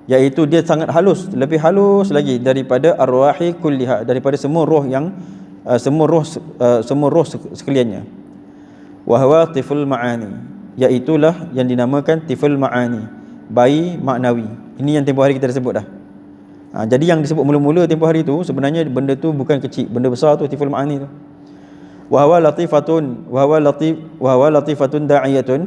iaitu dia sangat halus, lebih halus lagi daripada arwahi kulliha, daripada semua roh sekaliannya. Wa huwa tiful ma'ani, iaitulah yang dinamakan tiful ma'ani, bayi maknawi. Ini yang tempoh hari kita dah sebut dah. Jadi yang disebut mula-mula tempoh hari tu sebenarnya benda tu bukan kecil, benda besar tu tiful ma'ani tu. Wa huwa latifatun da'iyatun,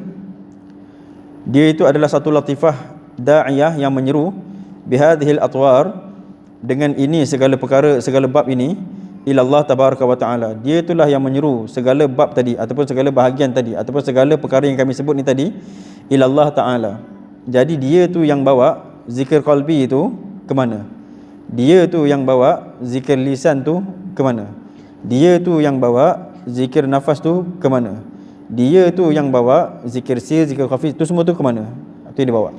dia itu adalah satu latifah da'iyah yang menyeru bihadhil atwar, dengan ini segala perkara, segala bab ini, ilallah tabaraka wa ta'ala. Dia itulah yang menyeru segala bab tadi, ataupun segala bahagian tadi, ataupun segala perkara yang kami sebut ni tadi, ilallah ta'ala. Jadi dia tu yang bawa zikir qalbi itu ke mana? Dia tu yang bawa zikir lisan tu ke mana? Dia tu yang bawa zikir nafas tu ke mana? Dia tu yang bawa zikir sir, zikir khafi, tu semua tu ke mana? Itu yang dia bawa.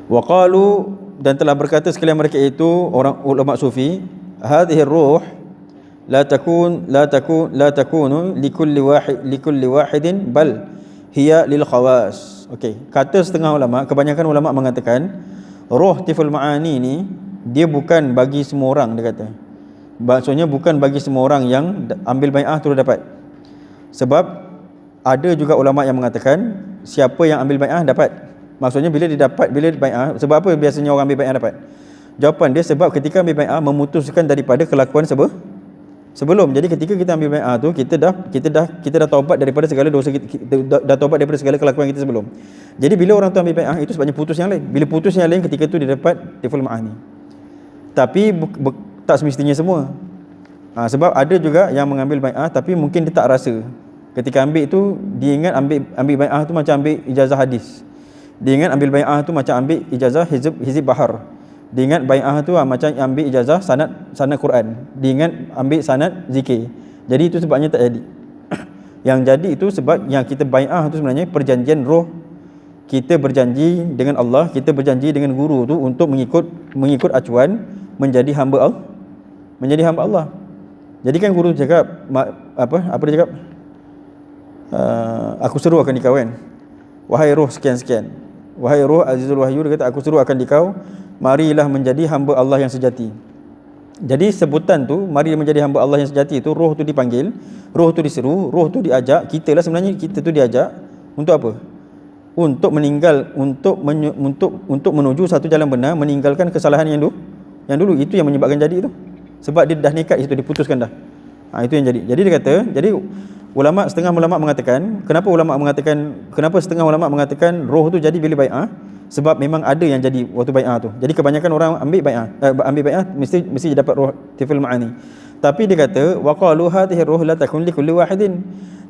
Wa qalu, dan telah berkata sekalian mereka itu, orang ulama sufi, hadhihi ruh la takunu likulli wahidin bal hiya lil khawas. Okey, kata setengah ulama, kebanyakan ulama mengatakan roh tiful ma'ani ni dia bukan bagi semua orang, dia kata. Maksudnya bukan bagi semua orang yang ambil bai'ah tu dapat. Sebab ada juga ulama yang mengatakan siapa yang ambil bai'ah dapat. Maksudnya bila bai'ah, sebab apa biasanya orang ambil bai'ah dapat? Jawapan dia sebab ketika ambil bai'ah memutuskan daripada kelakuan Sebelum, jadi ketika kita ambil bai'ah tu, kita dah taubat daripada segala dosa dah taubat daripada segala kelakuan kita sebelum. Jadi bila orang tu ambil bai'ah, itu sebabnya putus yang lain. Bila putus yang lain, ketika tu dia dapat tiful ma'ani. Tapi tak semestinya semua. Sebab ada juga yang mengambil bai'ah tapi mungkin dia tak rasa. Ketika ambil tu, dia ingat ambil bai'ah tu macam ambil ijazah hadis. Dia ingat ambil bai'ah tu macam ambil ijazah hizib bahar. Dia ingat bai'ah tu macam ambil ijazah sanad Quran. Dia ingat ambil sanad zikir. Jadi itu sebabnya tak jadi. Yang jadi itu sebab yang kita bai'ah tu sebenarnya perjanjian roh. Kita berjanji dengan Allah, kita berjanji dengan guru tu untuk mengikut acuan menjadi hamba Allah. Menjadi hamba Allah. Jadi kan guru cakap apa dia cakap? Aku seru akan dikau kan. Wahai roh sekian-sekian. Wahai roh Azizul Wahyu, dia kata aku seru akan dikau, marilah menjadi hamba Allah yang sejati. Jadi sebutan tu, mari menjadi hamba Allah yang sejati itu, roh tu dipanggil, roh tu diseru, roh tu diajak. Kita lah sebenarnya, kita tu diajak untuk apa? Untuk meninggal, untuk menuju satu jalan benar, meninggalkan kesalahan yang dulu. Itu yang menyebabkan jadi itu. Sebab dia dah nekat itu, diputuskan dah. Itu yang jadi. Jadi dia kata, jadi setengah ulama mengatakan, kenapa setengah ulama mengatakan roh tu jadi bila bai'ah? Sebab memang ada yang jadi waktu bai'ah tu. Jadi kebanyakan orang ambil bai'ah mesti dapat roh tiful ma'ani. Tapi dia kata waqalu hadhihi roh la takun li kulli wahidin.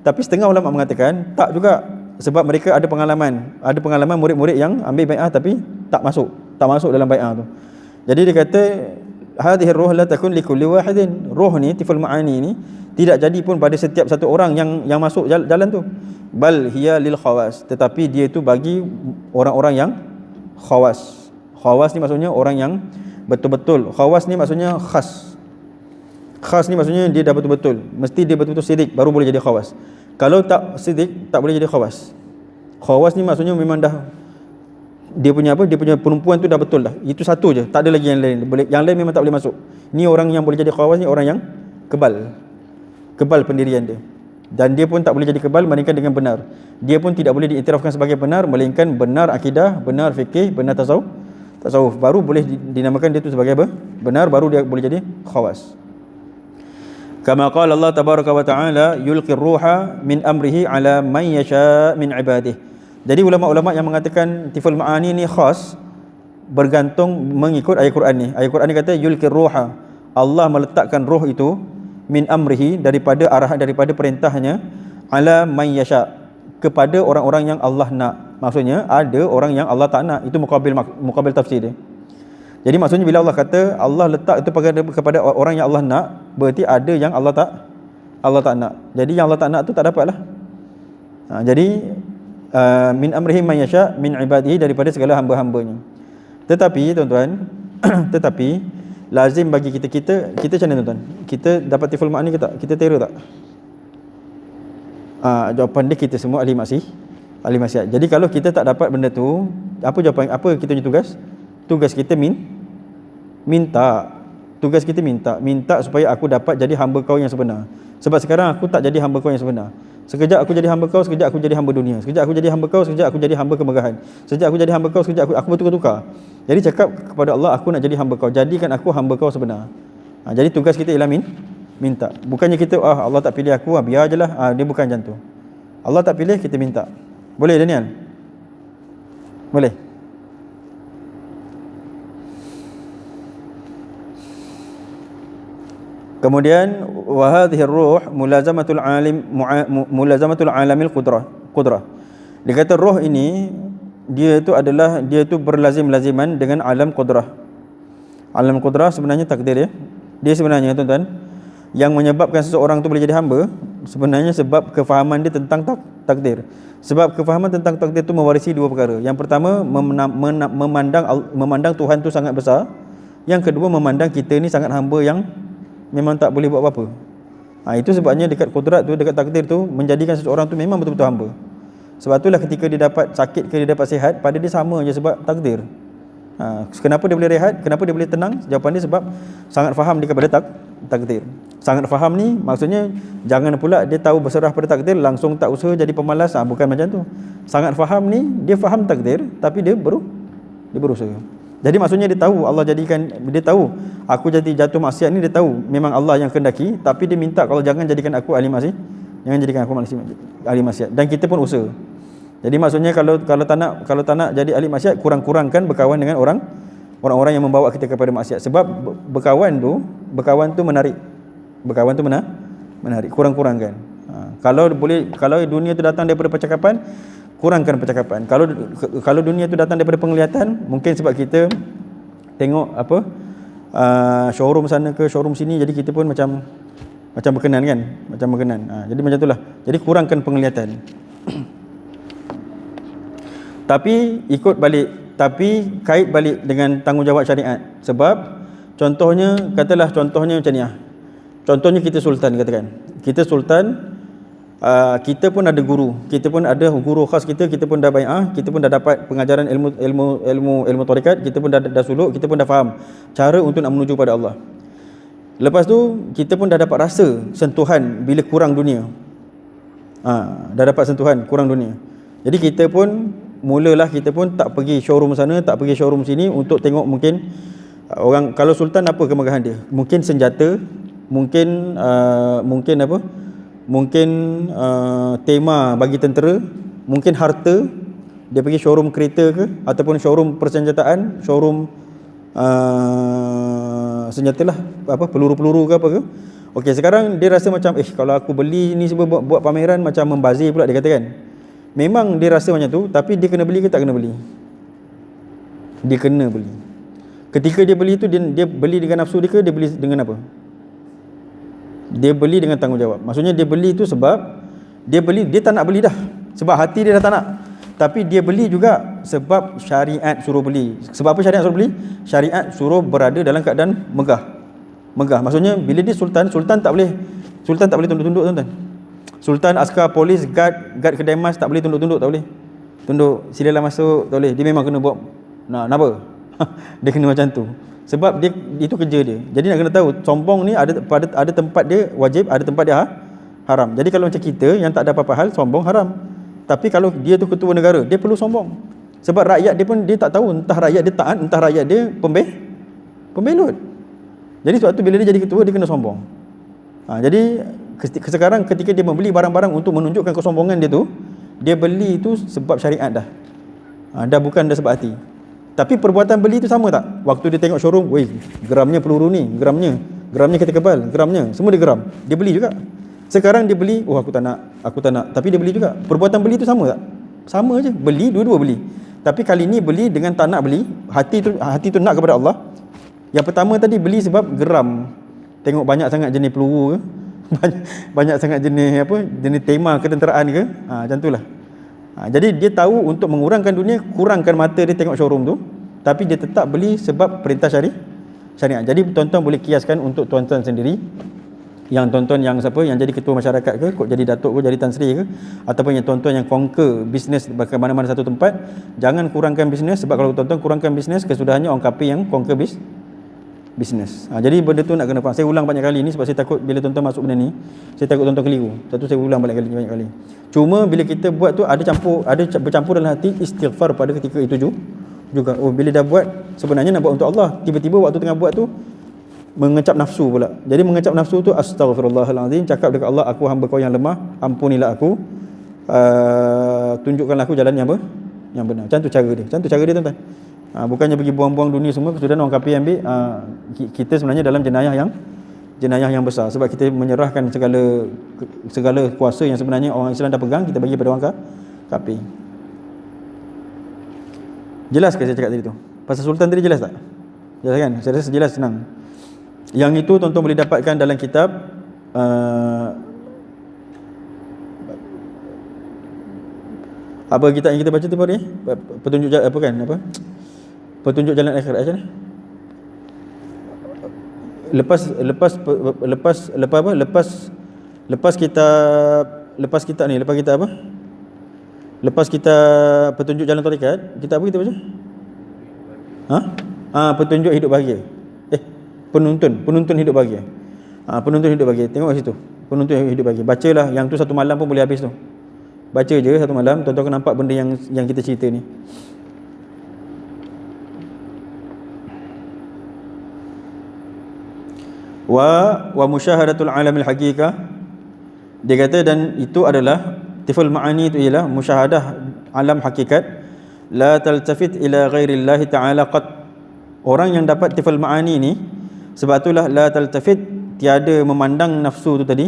Tapi setengah ulama mengatakan tak juga, sebab mereka ada pengalaman murid-murid yang ambil bai'ah tapi tak masuk dalam bai'ah tu. Jadi dia kata hadhihi roh la takun li kulli wahidin. Roh ni tiful ma'ani ni tidak jadi pun pada setiap satu orang yang masuk jalan tu. Bal hiya lil khawas, tetapi dia itu bagi orang-orang yang khawas. Khawas ni maksudnya orang yang betul-betul. Khawas ni maksudnya khas. Khas ni maksudnya dia dah betul-betul, mesti dia betul-betul sidik baru boleh jadi khawas. Kalau tak sidik tak boleh jadi khawas. Khawas ni maksudnya memang dah dia punya perempuan tu dah betul dah. Itu satu je, tak ada lagi yang lain. Yang lain memang tak boleh masuk. Ni orang yang boleh jadi khawas ni orang yang kebal pendirian dia. Dan dia pun tak boleh jadi kebal melainkan dengan benar. Dia pun tidak boleh diiktirafkan sebagai benar melainkan benar akidah, benar fikih, benar tasawuf. Baru boleh dinamakan dia tu sebagai apa? Benar, baru dia boleh jadi khawas. Kama qala Allah tabaraka wa taala yulqir ruha min amrihi ala man yasha min ibadihi. Jadi ulama-ulama yang mengatakan tiful ma'ani ni khas bergantung mengikut ayat Quran ni. Ayat Quran ni kata yulqir ruha. Allah meletakkan roh itu min amrihi daripada arahan, daripada perintahnya, ala man yasha, kepada orang-orang yang Allah nak. Maksudnya ada orang yang Allah tak nak. Itu muqabil tafsir dia. Jadi maksudnya bila Allah kata Allah letak itu kepada orang yang Allah nak, berarti ada yang Allah tak nak. Jadi yang Allah tak nak tu tak dapatlah. Jadi min amrihi man yasha min ibadihi, daripada segala hamba-hambanya. Tetapi tuan-tuan tetapi lazim bagi kita macam mana tuan-tuan? Kita dapat tiful ma'ani ke tak? Kita terror tak? Jawapan dia kita semua ahli maksiat. Jadi kalau kita tak dapat benda tu, apa jawapan, apa kita punya tugas? Tugas kita minta. Tugas kita minta supaya aku dapat jadi hamba kau yang sebenar. Sebab sekarang aku tak jadi hamba kau yang sebenar. Sekejap aku jadi hamba kau, sekejap aku jadi hamba dunia. Sekejap aku jadi hamba kau, sekejap aku jadi hamba kemegahan. Sekejap aku jadi hamba kau, sekejap aku bertukar-tukar. Jadi cakap kepada Allah, aku nak jadi hamba kau, jadikan aku hamba kau sebenar. Jadi tugas kita ialah minta. Bukannya kita Allah tak pilih aku, biar je lah. Dia bukan macam tu. Allah tak pilih, kita minta. Boleh Daniel? Boleh? Kemudian wa hadhihi ar-ruh mulazamatul alamil qudrah. Dia kata roh ini dia tu berlazim-laziman dengan alam qudrah. Alam qudrah sebenarnya takdir ya. Dia sebenarnya tuan-tuan yang menyebabkan seseorang tu boleh jadi hamba sebenarnya sebab kefahaman dia tentang takdir. Sebab kefahaman tentang takdir tu mewarisi dua perkara. Yang pertama memandang Tuhan tu sangat besar. Yang kedua memandang kita ni sangat hamba yang memang tak boleh buat apa-apa. Itu sebabnya dekat kudrat tu, dekat takdir tu menjadikan seseorang tu memang betul-betul hamba. Sebab itulah ketika dia dapat sakit ke dia dapat sihat, pada dia sama je sebab takdir. Kenapa dia boleh rehat? Kenapa dia boleh tenang? Jawapan dia sebab sangat faham dia kepada takdir. Sangat faham ni maksudnya jangan pula dia tahu berserah pada takdir langsung tak usaha jadi pemalas. Bukan macam tu. Sangat faham ni dia faham takdir tapi dia berusaha. Jadi maksudnya dia tahu Allah jadikan, dia tahu aku jadi jatuh maksiat ni, dia tahu memang Allah yang kehendaki, tapi dia minta kalau jangan jadikan aku ahli maksiat, jangan jadikan aku ahli maksiat. Dan kita pun usaha. Jadi maksudnya kalau tak nak jadi ahli maksiat, kurang-kurangkan berkawan dengan orang-orang yang membawa kita kepada maksiat. Sebab berkawan tu menarik. Berkawan tu menarik. Kurang-kurangkan. Kalau dunia tu datang daripada percakapan, kurangkan percakapan. Kalau dunia tu datang daripada penglihatan, mungkin sebab kita tengok showroom sana ke showroom sini, jadi kita pun macam berkenan kan, jadi macam itulah. Jadi kurangkan penglihatan. Tapi kait balik dengan tanggungjawab syariat. Sebab contohnya macam ni. Contohnya kita sultan, katakan kita sultan, kita pun ada guru, kita pun ada guru khas kita pun dah bai'ah, kita pun dah dapat pengajaran ilmu tarekat, kita pun dah suluk, kita pun dah faham cara untuk nak menuju pada Allah. Lepas tu kita pun dah dapat rasa sentuhan bila kurang dunia. Dah dapat sentuhan kurang dunia. Jadi kita pun kita pun tak pergi showroom sana, tak pergi showroom sini untuk tengok. Mungkin orang, kalau sultan apa kemegahan dia? Mungkin senjata, mungkin tema bagi tentera, mungkin harta. Dia pergi showroom kereta ke, ataupun showroom persenjataan, showroom senjata lah, peluru-peluru ke apa ke. Okey, sekarang dia rasa macam kalau aku beli ni sebab buat pameran, macam membazir pula dia kata kan. Memang dia rasa macam tu, tapi dia kena beli ke tak kena beli? Dia kena beli. Ketika dia beli tu, dia beli dengan nafsu dia ke dia beli dengan apa? Dia beli dengan tanggungjawab. Maksudnya dia beli tu sebab dia tak nak beli dah, sebab hati dia dah tak nak. Tapi dia beli juga sebab syariat suruh beli. Sebab apa syariat suruh beli? Syariat suruh berada dalam keadaan megah. Maksudnya bila dia sultan tak boleh tunduk-tunduk, tuan-tuan. Sultan, askar, polis, guard kedai emas tak boleh tunduk-tunduk, tak boleh. Tunduk, silalah masuk, tak boleh. Dia memang kena buat nak apa? Dia kena macam tu. Sebab dia itu kerja dia. Jadi nak kena tahu, sombong ni ada tempat dia wajib, ada tempat dia haram. Jadi kalau macam kita yang tak ada apa-apa hal, sombong haram. Tapi kalau dia tu ketua negara, dia perlu sombong. Sebab rakyat dia tak tahu, entah rakyat dia taat, entah rakyat dia pembelut. Jadi sebab tu bila dia jadi ketua, dia kena sombong. Jadi sekarang ketika dia membeli barang-barang untuk menunjukkan kesombongan dia tu, dia beli tu sebab syariat dah. Dah bukan dah sebab hati. Tapi perbuatan beli tu sama tak? Waktu dia tengok showroom, weh, geramnya peluru ni, geramnya kereta kebal, geramnya, semua dia geram. Dia beli juga. Sekarang dia beli, aku tak nak. Tapi dia beli juga. Perbuatan beli tu sama tak? Sama je. Beli, dua-dua beli. Tapi kali ni beli dengan tak nak beli. Hati tu nak kepada Allah. Yang pertama tadi beli sebab geram. Tengok banyak sangat jenis peluru ke, banyak sangat jenis tema ketenteraan ke, macam itulah. Jadi dia tahu untuk mengurangkan dunia, kurangkan mata dia tengok showroom tu, tapi dia tetap beli sebab perintah syariat. Jadi tuan-tuan boleh kiaskan untuk tuan-tuan sendiri, yang tuan-tuan yang jadi ketua masyarakat ke, kok jadi datuk ke, jadi tan sri ke, ataupun yang tuan-tuan yang conquer bisnes ke mana-mana satu tempat, jangan kurangkan bisnes. Sebab kalau tuan-tuan kurangkan bisnes, kesudahannya orang kafir yang conquer bisnes. Jadi benda tu nak kena faham. Saya ulang banyak kali ni sebab saya takut bila tuan-tuan masuk benda ni, saya takut tuan-tuan keliru. Satu saya ulang banyak kali. Cuma bila kita buat tu ada bercampur dalam hati istighfar pada ketika itu juga. Bila dah buat, sebenarnya nak buat untuk Allah, tiba-tiba waktu tengah buat tu mengecap nafsu pula. Jadi mengecap nafsu tu, astaghfirullahalazim, cakap dekat Allah, aku hamba kau yang lemah, ampunilah aku, tunjukkanlah aku jalan yang benar. Macam tu cara dia tuan-tuan. Bukannya pergi buang-buang dunia semua, kemudian orang kafir ambil. Kita sebenarnya dalam jenayah yang besar, sebab kita menyerahkan segala kuasa yang sebenarnya orang Islam dah pegang, kita bagi pada orang kafir. Jelas ke saya cakap tadi tu? Pasal sultan tadi jelas tak? Jelas kan? Saya rasa jelas, senang. Yang itu tuan-tuan boleh dapatkan dalam kitab apa kitab yang kita baca tu ni? Petunjuk jalan akhirat macam mana? Lepas kita petunjuk jalan tarekat, kita apa kita baca? Petunjuk hidup bahagia. Penuntun hidup bahagia. Penuntun hidup bahagia. Tengok kat situ. Penuntun hidup bahagia. Bacalah yang tu, satu malam pun boleh habis tu. Baca je satu malam, tuan-tuan akan nampak benda yang kita cerita ni. wa musyahadatul alamil haqiqah. Dia kata dan itu adalah tiful ma'ani, itu ialah musyahadah alam hakikat. La taltafit ila ghairillahi ta'ala qat. Orang yang dapat tiful ma'ani ni, sebab itulah la taltafit, tiada memandang nafsu tu tadi,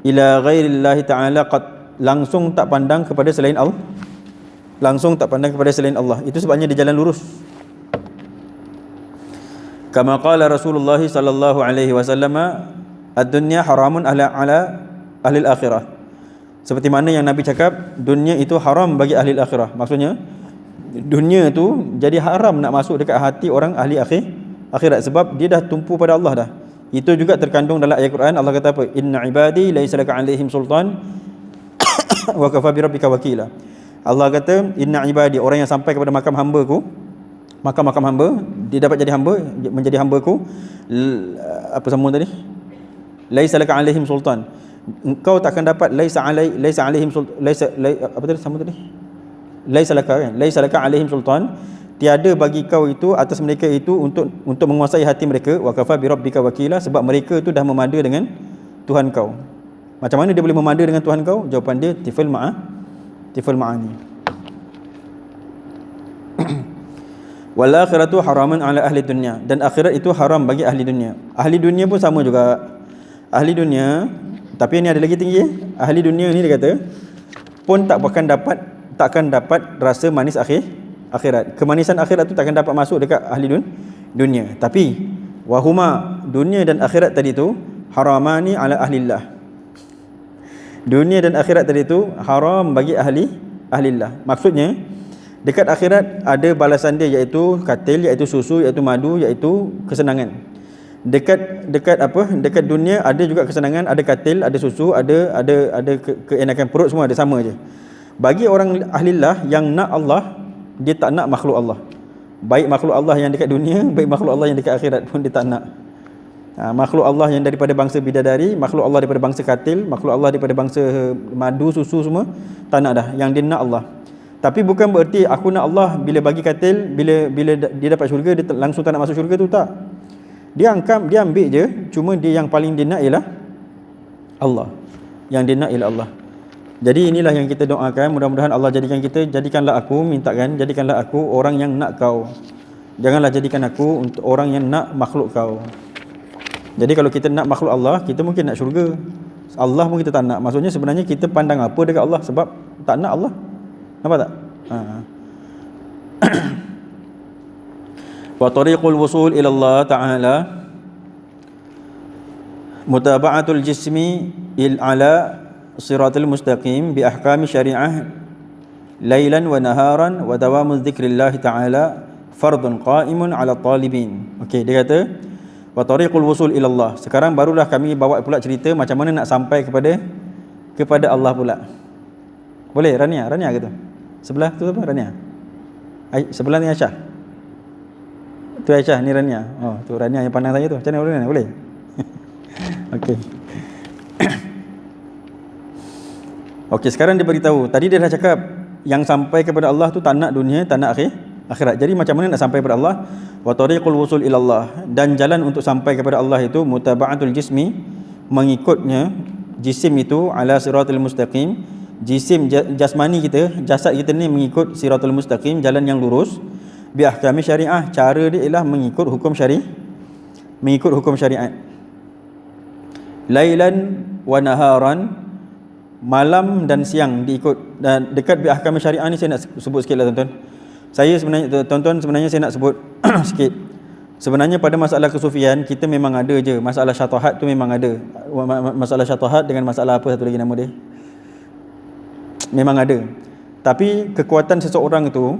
ila ghairillahi ta'ala qat, langsung tak pandang kepada selain Allah, langsung tak pandang kepada selain Allah. Itu sebabnya dia jalan lurus. Kama qala Rasulullah sallallahu alaihi wasallam, ad-dunya haramun ala ahli al-akhirah. Seperti mana yang Nabi cakap, dunia itu haram bagi ahli al-akhirah. Maksudnya dunia tu jadi haram nak masuk dekat hati orang ahli akhirat, sebab dia dah tumpu pada Allah dah. Itu juga terkandung dalam ayat Quran. Allah kata apa? Inna ibadi laisa laka alaihim sultan wa kafa bi rabbika wakila. Allah kata inna ibadi, orang yang sampai kepada makam hamba-Ku, makam hamba, dia dapat jadi hamba, menjadi hamba-Ku. Apa sambung tadi? Laisa laka alaihim sultan. Engkau takkan dapat laisa alaihim sultan, apa tadi sambung tadi? Laisa laka alaihim sultan. Tiada bagi kau itu atas mereka itu untuk menguasai hati mereka. Wa kafa bi rabbika wakila, sebab mereka itu dah memada dengan Tuhan kau. Macam mana dia boleh memada dengan Tuhan kau? Jawapan dia tiful ma'ani. Wal akhiratu haramun ala ahli dunya, dan akhirat itu haram bagi ahli dunia. Ahli dunia pun sama juga. Ahli dunia, tapi ini ada lagi tinggi. Ahli dunia ni dia kata pun takkan dapat rasa manis akhirat. Kemanisan akhirat tu takkan dapat masuk dekat ahli dunia. Tapi wahuma, dunia dan akhirat tadi tu haramani ala ahlillah. Dunia dan akhirat tadi tu haram bagi ahlillah. Maksudnya dekat akhirat ada balasan dia, iaitu katil, iaitu susu, iaitu madu, iaitu kesenangan. Dekat dunia ada juga kesenangan, ada katil, ada susu, ada keenakan perut, semua ada, sama je. Bagi orang ahlillah yang nak Allah, dia tak nak makhluk Allah. Baik makhluk Allah yang dekat dunia, baik makhluk Allah yang dekat akhirat pun dia tak nak. Makhluk Allah yang daripada bangsa bidadari, makhluk Allah daripada bangsa katil, makhluk Allah daripada bangsa madu, susu, semua tak nak dah. Yang dia nak Allah. Tapi bukan bererti aku nak Allah, bila bagi katil, bila dia dapat syurga, dia langsung tak nak masuk syurga tu, tak. Dia ambil je, cuma dia yang paling dia nak ialah Allah. Yang dia nak ialah Allah. Jadi inilah yang kita doakan, mudah-mudahan Allah jadikanlah aku, mintakan jadikanlah aku orang yang nak kau. Janganlah jadikan aku untuk orang yang nak makhluk kau. Jadi kalau kita nak makhluk Allah, kita mungkin nak syurga. Allah pun kita tak nak. Maksudnya sebenarnya kita pandang apa dekat Allah, sebab tak nak Allah. Nampak tak? Wa tariqul wusul ila Allah Ta'ala mutaba'atul jismi ala siratul mustaqim bi ahkami syariah lailan wa naharan wa dawamu dzikrillah ta'ala fardun qa'imun ala talibin. Okey, dia kata wa tariqul wusul ila Allah. Sekarang barulah kami bawa pula cerita macam mana nak sampai kepada Allah pula. Boleh Rania ke tu? Sebelah tu apa Rania? Sebelah ni Aisyah. Tu Aisyah, ni Rania. Oh, tu Rania yang pandang saya tu. Macam mana boleh? Okey. Okey, sekarang dia beritahu. Tadi dia dah cakap yang sampai kepada Allah tu tak nak dunia, tak nak akhirat. Jadi macam mana nak sampai kepada Allah? Wa tariqul wusul ila Allah. Dan jalan untuk sampai kepada Allah itu mutaba'atul jismi, mengikutnya jisim itu ala siratul mustaqim. Jisim jasmani kita, jasad kita ni mengikut siratul mustaqim, jalan yang lurus. Bi ahkami syariah, cara dia ialah mengikut hukum syariat. Lailan wa naharan, malam dan siang diikut. Dan dekat bi ahkam syariah ni saya nak sebut sikitlah tuan-tuan. Sebenarnya saya nak sebut sikit. Sebenarnya pada masalah kesufian kita memang ada je masalah syatahat tu, memang ada. Masalah syatahat dengan masalah apa satu lagi nama dia? Memang ada. Tapi kekuatan seseorang itu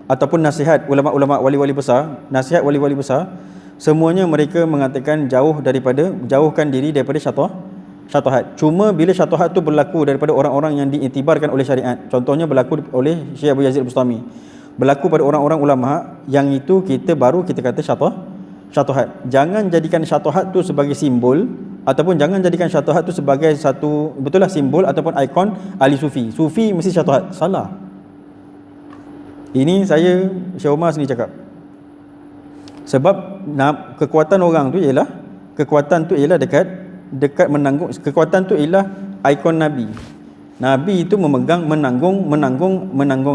ataupun nasihat ulama-ulama wali-wali besar, nasihat wali-wali besar, semuanya mereka mengatakan jauhkan diri daripada syatahat. Cuma bila syatahat tu berlaku daripada orang-orang yang diiktibarkan oleh syariat, contohnya berlaku oleh Syekh Abu Yazid Al-Bustami, berlaku pada orang-orang ulama, yang itu kita kata syatahat. Jangan jadikan syatahat tu sebagai simbol, ataupun jangan jadikan syatahat tu sebagai satu betullah simbol ataupun ikon ahli sufi. Sufi mesti syatahat. Salah. Ini saya Syekh Umar sendiri cakap. Sebab kekuatan orang tu ialah Kekuatan tu ialah dekat menanggung. Kekuatan tu ialah ikon Nabi. Nabi itu menanggung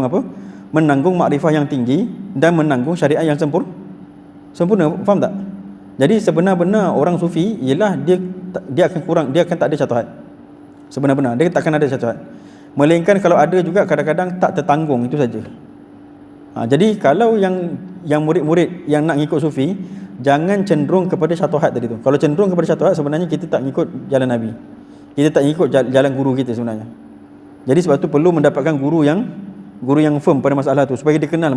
apa? Menanggung makrifah yang tinggi dan menanggung syariat yang sempurna. Faham tak? Jadi sebenar-benar orang sufi ialah dia akan tak ada syatuhat. Sebenar-benar dia takkan ada syatuhat. Melainkan kalau ada juga kadang-kadang tak tertanggung, itu saja. Jadi kalau yang murid-murid yang nak ngikut sufi, jangan cenderung kepada syatuhat tadi tu. Kalau cenderung kepada syatuhat, sebenarnya kita tak ngikut jalan Nabi. Kita tak ngikut jalan guru kita sebenarnya. Jadi sebab tu perlu mendapatkan guru yang firm pada masalah tu, supaya dia kenal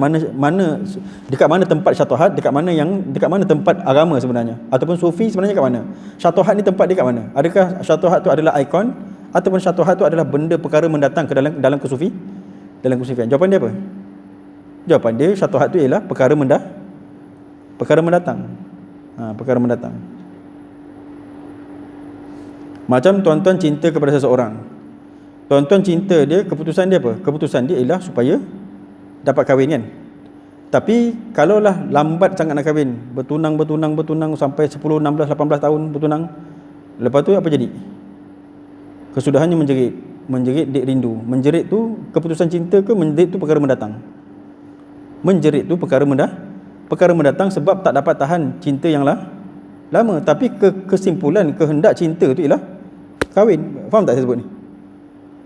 dekat mana tempat syatuhat, dekat mana tempat agama sebenarnya, ataupun sufi sebenarnya kat mana. Syatuhat ni tempat dia kat mana? Adakah syatuhat tu adalah ikon, ataupun syatuhat tu adalah benda perkara mendatang ke dalam kesufian? Jawapan dia apa? Jawapan dia, syatuhat tu ialah perkara mendatang. Perkara mendatang. Macam tuan-tuan cinta kepada seseorang. Tuan-tuan cinta dia, keputusan dia apa? Keputusan dia ialah supaya dapat kahwin, kan? Tapi kalaulah lambat sangat nak kahwin, bertunang sampai 10, 16, 18 tahun bertunang, lepas tu apa jadi? Kesudahannya menjerit dek rindu. Menjerit tu keputusan cinta ke menjerit tu perkara mendatang? Menjerit tu perkara mendatang sebab tak dapat tahan cinta yang lama. Tapi kesimpulan kehendak cinta tu ialah kahwin. Faham tak saya sebut ni?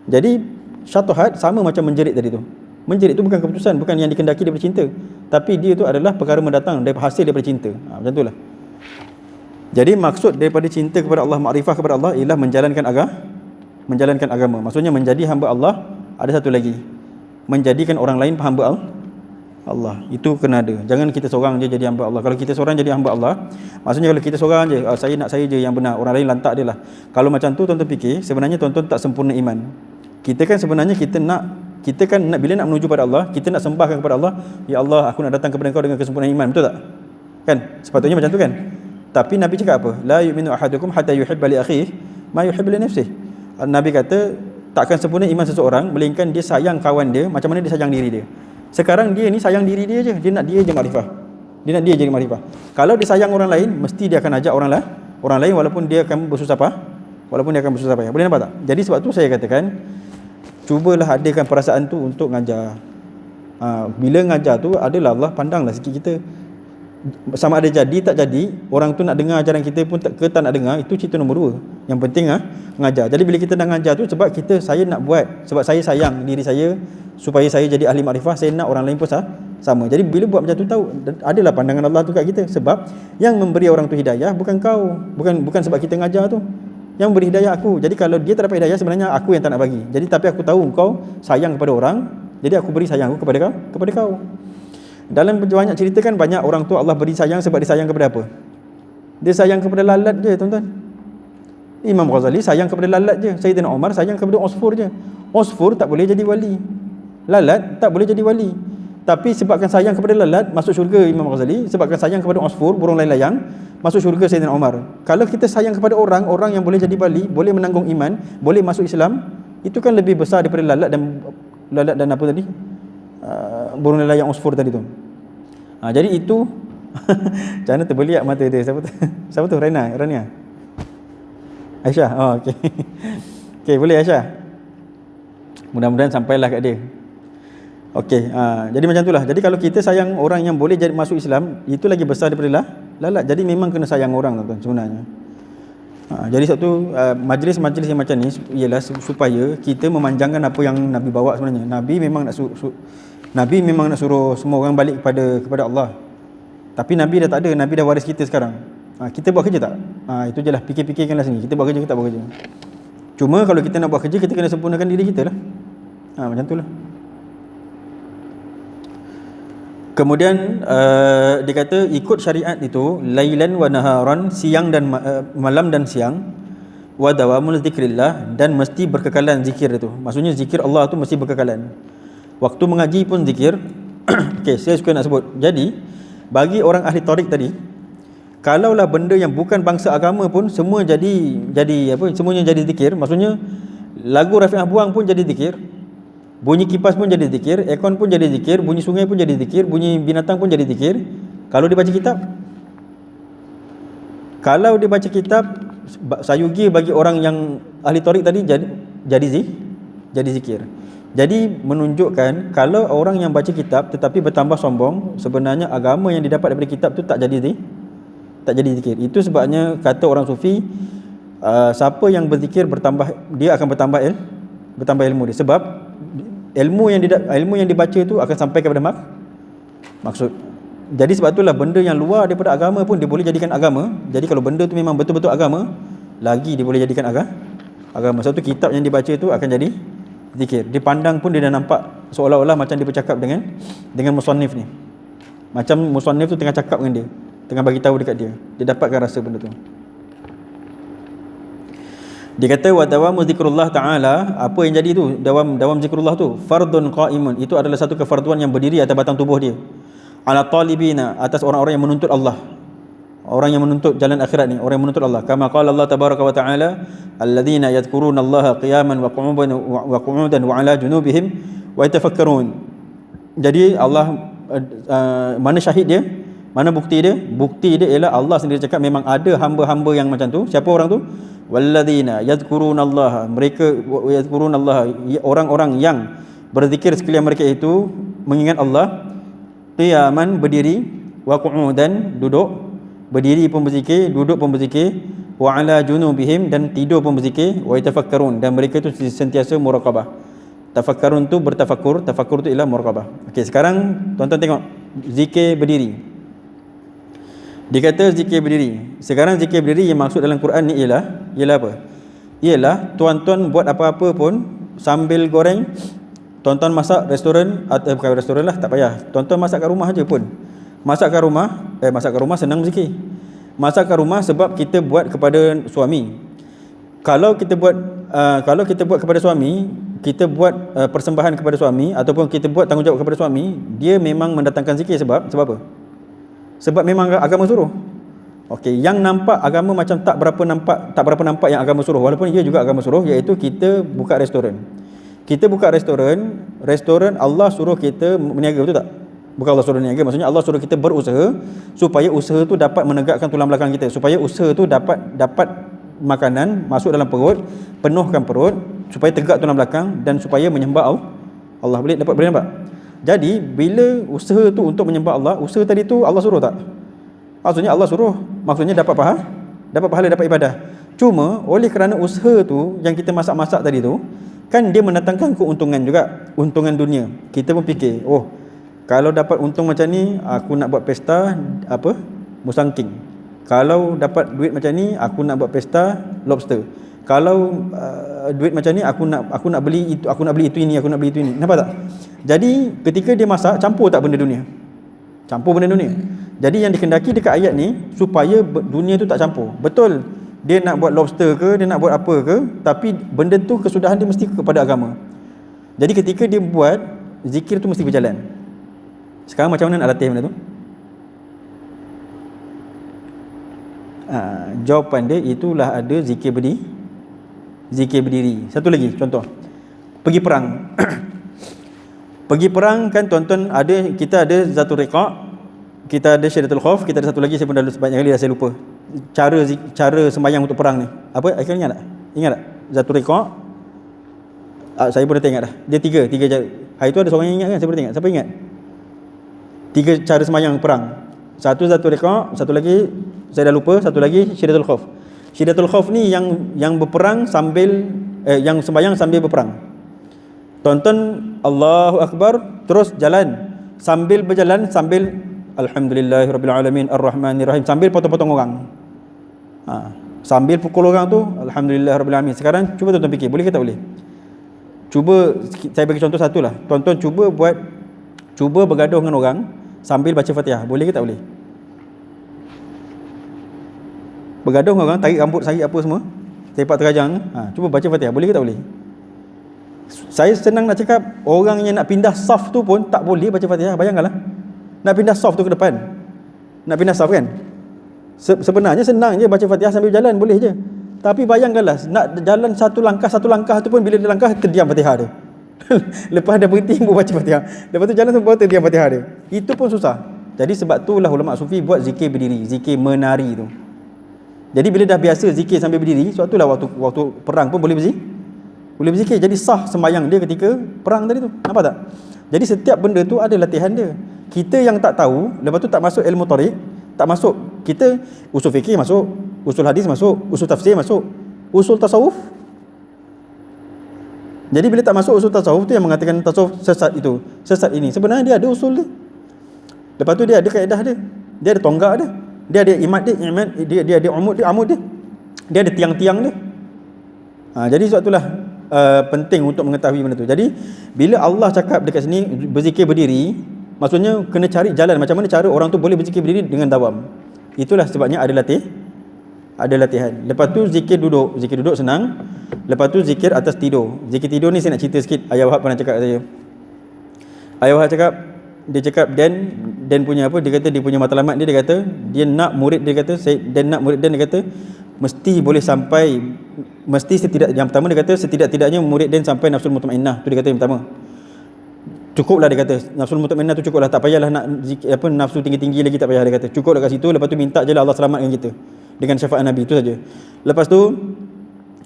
Jadi syatuhat sama macam menjerit tadi tu. Menjerit tu bukan keputusan, bukan yang dikendaki daripada cinta, tapi dia tu adalah perkara mendatang hasil daripada cinta. Macam itulah. Jadi maksud daripada cinta kepada Allah, makrifah kepada Allah, ialah menjalankan agama. Maksudnya menjadi hamba Allah. Ada satu lagi, menjadikan orang lain hamba Allah. Itu kena ada. Jangan kita seorang je jadi hamba Allah. Kalau kita seorang jadi hamba Allah, maksudnya kalau kita seorang je, saya je yang benar, orang lain lantak dia lah. Kalau macam tu, tuan-tuan fikir, sebenarnya tuan-tuan tak sempurna iman. Kita kan bila nak menuju pada Allah, kita nak sembahkan kepada Allah, ya Allah, aku nak datang kepada Engkau dengan kesempurnaan iman, betul tak? Kan? Sepatutnya macam tu, kan? Tapi Nabi cakap apa? La yu'minu ahadukum hatta yuhibba li akhihi ma yuhibbu li nafsihi. Nabi kata, takkan sempurna iman seseorang melainkan dia sayang kawan dia macam mana dia sayang diri dia. Sekarang dia ni sayang diri dia je, dia nak dia je makrifah. Dia nak dia je makrifah. Kalau dia sayang orang lain, mesti dia akan ajak orang lain walaupun dia akan bersusah payah. Boleh nampak tak? Jadi sebab tu saya katakan, cubalah adakan perasaan tu untuk ngajar. Bila ngajar tu, adalah Allah pandanglah sikit kita. Sama ada jadi tak jadi, orang tu nak dengar ajaran kita pun tak nak dengar, itu cerita nombor 2. Yang penting ngajar. Jadi bila kita dah ngajar tu, sebab saya nak buat, sebab saya sayang diri saya, supaya saya jadi ahli makrifah, saya nak orang lain pun sama. Jadi bila buat macam tu, tahu adalah pandangan Allah tu kat kita. Sebab yang memberi orang tu hidayah bukan kau, bukan sebab kita ngajar tu. Yang beri hidayah aku. Jadi kalau dia tak dapat hidayah, sebenarnya aku yang tak nak bagi. Jadi tapi aku tahu kau sayang kepada orang, jadi aku beri sayang aku kepada kau. Dalam banyak cerita kan, banyak orang tu Allah beri sayang sebab dia sayang kepada apa? Dia sayang kepada lalat je, tuan-tuan. Imam Ghazali sayang kepada lalat je. Sayyidina Umar sayang kepada Osfur je. Osfur tak boleh jadi wali, lalat tak boleh jadi wali. Tapi sebabkan sayang kepada lalat, masuk syurga Imam Ghazali. Sebabkan sayang kepada Osfur, burung layang-layang, masuk syurga Sayyidina Umar. Kalau kita sayang kepada orang yang boleh jadi wali, boleh menanggung iman, boleh masuk Islam, itu kan lebih besar daripada lalat dan apa tadi? Burung layang Osfur tadi tu. Jadi itu macam mana terbeliak mata dia? Siapa tu? Rania? Aisyah? Okey. Okey, boleh Aisyah? Mudah-mudahan sampailah kat dia. Okey, jadi macam itulah. Jadi kalau kita sayang orang yang boleh jadi masuk Islam, itu lagi besar daripada lalat. Jadi memang kena sayang orang, tuan-tuan, sebenarnya. Jadi satu majlis-majlis yang macam ni ialah supaya kita memanjangkan apa yang Nabi bawa sebenarnya. Nabi memang nak suruh semua orang balik kepada Allah. Tapi Nabi dah tak ada, Nabi dah waris kita sekarang. Kita buat kerja tak? Itu je lah, fikir-fikirkanlah sendiri. Kita buat kerja ke tak buat kerja? Cuma kalau kita nak buat kerja, kita kena sempurnakan diri kita lah. Macam tu lah. Kemudian dia kata ikut syariat itu lailan wa naharan, siang dan malam dan siang, wa dawamul zikrillah, dan mesti berkekalan zikir itu. Maksudnya zikir Allah tu mesti berkekalan. Waktu mengaji pun zikir. Okey, saya suka nak sebut. Jadi bagi orang ahli tarik tadi, kalaulah benda yang bukan bangsa agama pun semua jadi apa? Semuanya jadi zikir. Maksudnya lagu Rafi'ah Buang pun jadi zikir. Bunyi kipas pun jadi zikir, aircon pun jadi zikir, bunyi sungai pun jadi zikir, bunyi binatang pun jadi zikir. Kalau dia baca kitab, Kalau dia baca kitab, sayugi bagi orang yang ahli tarik tadi jadi zikir. Jadi menunjukkan kalau orang yang baca kitab tetapi bertambah sombong, sebenarnya agama yang didapat daripada kitab tu tak jadi zikir. Itu sebabnya kata orang sufi, siapa yang berzikir dia akan bertambah ilmu dia. Sebab ilmu yang dibaca tu akan sampai kepada maksud. Jadi sebab itulah benda yang luar daripada agama pun dia boleh jadikan agama. Jadi kalau benda tu memang betul-betul agama, lagi dia boleh jadikan agama. Satu kitab yang dibaca tu akan jadi zikir. Dipandang pun dia dah nampak seolah-olah macam dia bercakap dengan musannif ni. Macam musannif tu tengah cakap dengan dia, tengah bagi tahu dekat dia. Dia dapatkan rasa benda tu. Dia kata wa dawamu zikrullah taala, apa yang jadi tu dawam zikrullah tu fardun qaimun, itu adalah satu kefarduan yang berdiri atas batang tubuh dia. Ala talibina, atas orang-orang yang menuntut Allah, orang yang menuntut jalan akhirat ni, orang yang menuntut Allah. Kama qala Allah tabaraka wa taala, alladzina yadhkuruna Allah qiyaman wa qu'udan wa ala junubihim wa yatafakkarun. Jadi Allah mana syahid dia, mana bukti dia? Bukti dia ialah Allah sendiri cakap memang ada hamba-hamba yang macam tu. Siapa orang tu? Walladzina yadhkuruna Allah, mereka yadhkuruna Allah, orang-orang yang berzikir sekalian mereka itu mengingat Allah, qiyaman berdiri, wa qu'udan duduk, berdiri pun berzikir, duduk pun berzikir, wa ala junubihim dan tidur pun berzikir, wa yatafakkarun dan mereka tu sentiasa muraqabah. Tafakkarun tu bertafakkur, tafakkur tu ialah muraqabah. Okey, sekarang tuan-tuan tengok zikir berdiri. Dikata zikir berdiri. Sekarang zikir berdiri yang maksud dalam Quran ni ialah apa? Ialah tuan-tuan buat apa-apa pun sambil goreng, tuan-tuan masak restoran atau bukan restoran lah, tak payah. Tuan-tuan masak kat rumah aja pun. Masak kat rumah senang zikir. Masak kat rumah sebab kita buat kepada suami. Kalau kita buat kepada suami, kita buat persembahan kepada suami ataupun kita buat tanggungjawab kepada suami, dia memang mendatangkan zikir sebab apa? Sebab memang agama suruh. Okey, yang nampak agama macam tak berapa nampak yang agama suruh, walaupun ia juga agama suruh, iaitu kita buka restoran. Kita buka restoran Allah suruh kita berniaga, betul tak? Bukan Allah suruh berniaga, maksudnya Allah suruh kita berusaha supaya usaha tu dapat menegakkan tulang belakang kita, supaya usaha tu dapat makanan masuk dalam perut, penuhkan perut, supaya tegak tulang belakang dan supaya menyembah Allah. Boleh nampak? Jadi bila usaha tu untuk menyembah Allah, usaha tadi tu Allah suruh tak? Maksudnya Allah suruh, maksudnya dapat pahala, dapat ibadah. Cuma oleh kerana usaha tu yang kita masak-masak tadi tu, kan dia mendatangkan keuntungan juga, untungan dunia. Kita pun fikir, oh kalau dapat untung macam ni, aku nak buat pesta musangking. Kalau dapat duit macam ni, aku nak buat pesta lobster. Kalau duit macam ni, aku nak beli itu, aku nak beli itu ini. Nampak tak? Jadi ketika dia masak, campur tak benda dunia? Campur benda dunia. Jadi yang dikendaki dekat ayat ni supaya dunia tu tak campur. Betul, dia nak buat lobster ke, dia nak buat apa ke, tapi benda tu kesudahan dia mesti kepada agama. Jadi ketika dia buat, zikir tu mesti berjalan. Sekarang macam mana nak latih benda tu? Jawapan dia itulah ada zikir berdiri. Satu lagi contoh, pergi perang. Pergi perang kan tuan-tuan, kita ada Zatul Riqa', kita ada Syaidatul Khauf, kita ada satu lagi saya pun dah sebanyak kali dah saya lupa. Cara sembahyang untuk perang ni. Apa? Ingat tak? Zatul Riqa'. Saya pun dah ingat dah. Dia tiga cara. Hari tu ada seorang yang ingat kan? Saya pun ingat. Siapa ingat? 3 cara sembahyang perang. Satu Zatul Riqa', satu lagi saya dah lupa, satu lagi Syaidatul Khauf. Syaidatul Khauf ni yang berperang sambil yang sembahyang sambil berperang. Tonton Allahu Akbar, terus jalan. Sambil berjalan, sambil Alhamdulillahirabbil alamin arrahmanir rahim, sambil potong-potong orang. Sambil pukul orang tu Alhamdulillahirabbil alamin. Sekarang cuba tuan-tuan fikir, boleh ke tak boleh? Cuba saya bagi contoh satulah. Tuan-tuan cuba bergaduh dengan orang sambil baca Fatihah. Boleh ke tak boleh? Bergaduh dengan orang, tarik rambut, tarik apa semua, sepak terajang. Cuba baca Fatihah. Boleh ke tak boleh? Saya senang nak cakap, orang yang nak pindah saf tu pun tak boleh baca Fatihah. Bayangkanlah, nak pindah saf tu ke depan, nak pindah saf kan, sebenarnya senang je baca Fatihah sambil jalan, boleh je. Tapi bayangkanlah, nak jalan satu langkah tu pun bila dia langkah, terdiam Fatihah dia. Lepas dah berhenti baru baca Fatihah, lepas tu jalan semua terdiam Fatihah dia. Itu pun susah. Jadi sebab itulah ulama sufi buat zikir berdiri, zikir menari tu. Jadi bila dah biasa zikir sambil berdiri, sebab itulah waktu perang pun boleh berzikir. Jadi sah sembahyang dia ketika perang tadi tu. Nampak tak? Jadi setiap benda tu ada latihan dia. Kita yang tak tahu, lepas tu tak masuk ilmu tarik, tak masuk. Kita usul fikir masuk, usul hadis masuk, usul tafsir masuk, usul tasawuf. Jadi bila tak masuk usul tasawuf tu yang mengatakan tasawuf sesat itu, sesat ini. Sebenarnya dia ada usul dia. Lepas tu dia ada kaedah dia. Dia ada tonggak dia. Dia ada imad dia, dia ada amud dia. Dia ada tiang-tiang dia. Jadi sebab itulah penting untuk mengetahui benda tu. Jadi bila Allah cakap dekat sini berzikir berdiri, maksudnya kena cari jalan macam mana cara orang tu boleh berzikir berdiri dengan dawam. Itulah sebabnya ada latihan. Lepas tu zikir duduk senang. Lepas tu zikir atas tidur. Zikir tidur ni saya nak cerita sikit. Ayah Wahab pernah cakap kat saya. Ayah Wahab cakap, dia cakap Dan punya apa, dia kata dia punya matlamat dia kata dia nak murid dia kata dia kata mesti boleh sampai, mesti yang pertama dia kata setidak-tidaknya murid Dan sampai nafsul mutmainnah. Tu dia kata yang pertama. Cukuplah dia kata nafsul mutmainnah tu cukuplah, tak payahlah nak nafsu tinggi-tinggi lagi, tak payah dia kata. Cukuplah kat situ. Lepas tu minta je lah Allah selamatkan kita dengan syafaat Nabi, itu saja. Lepas tu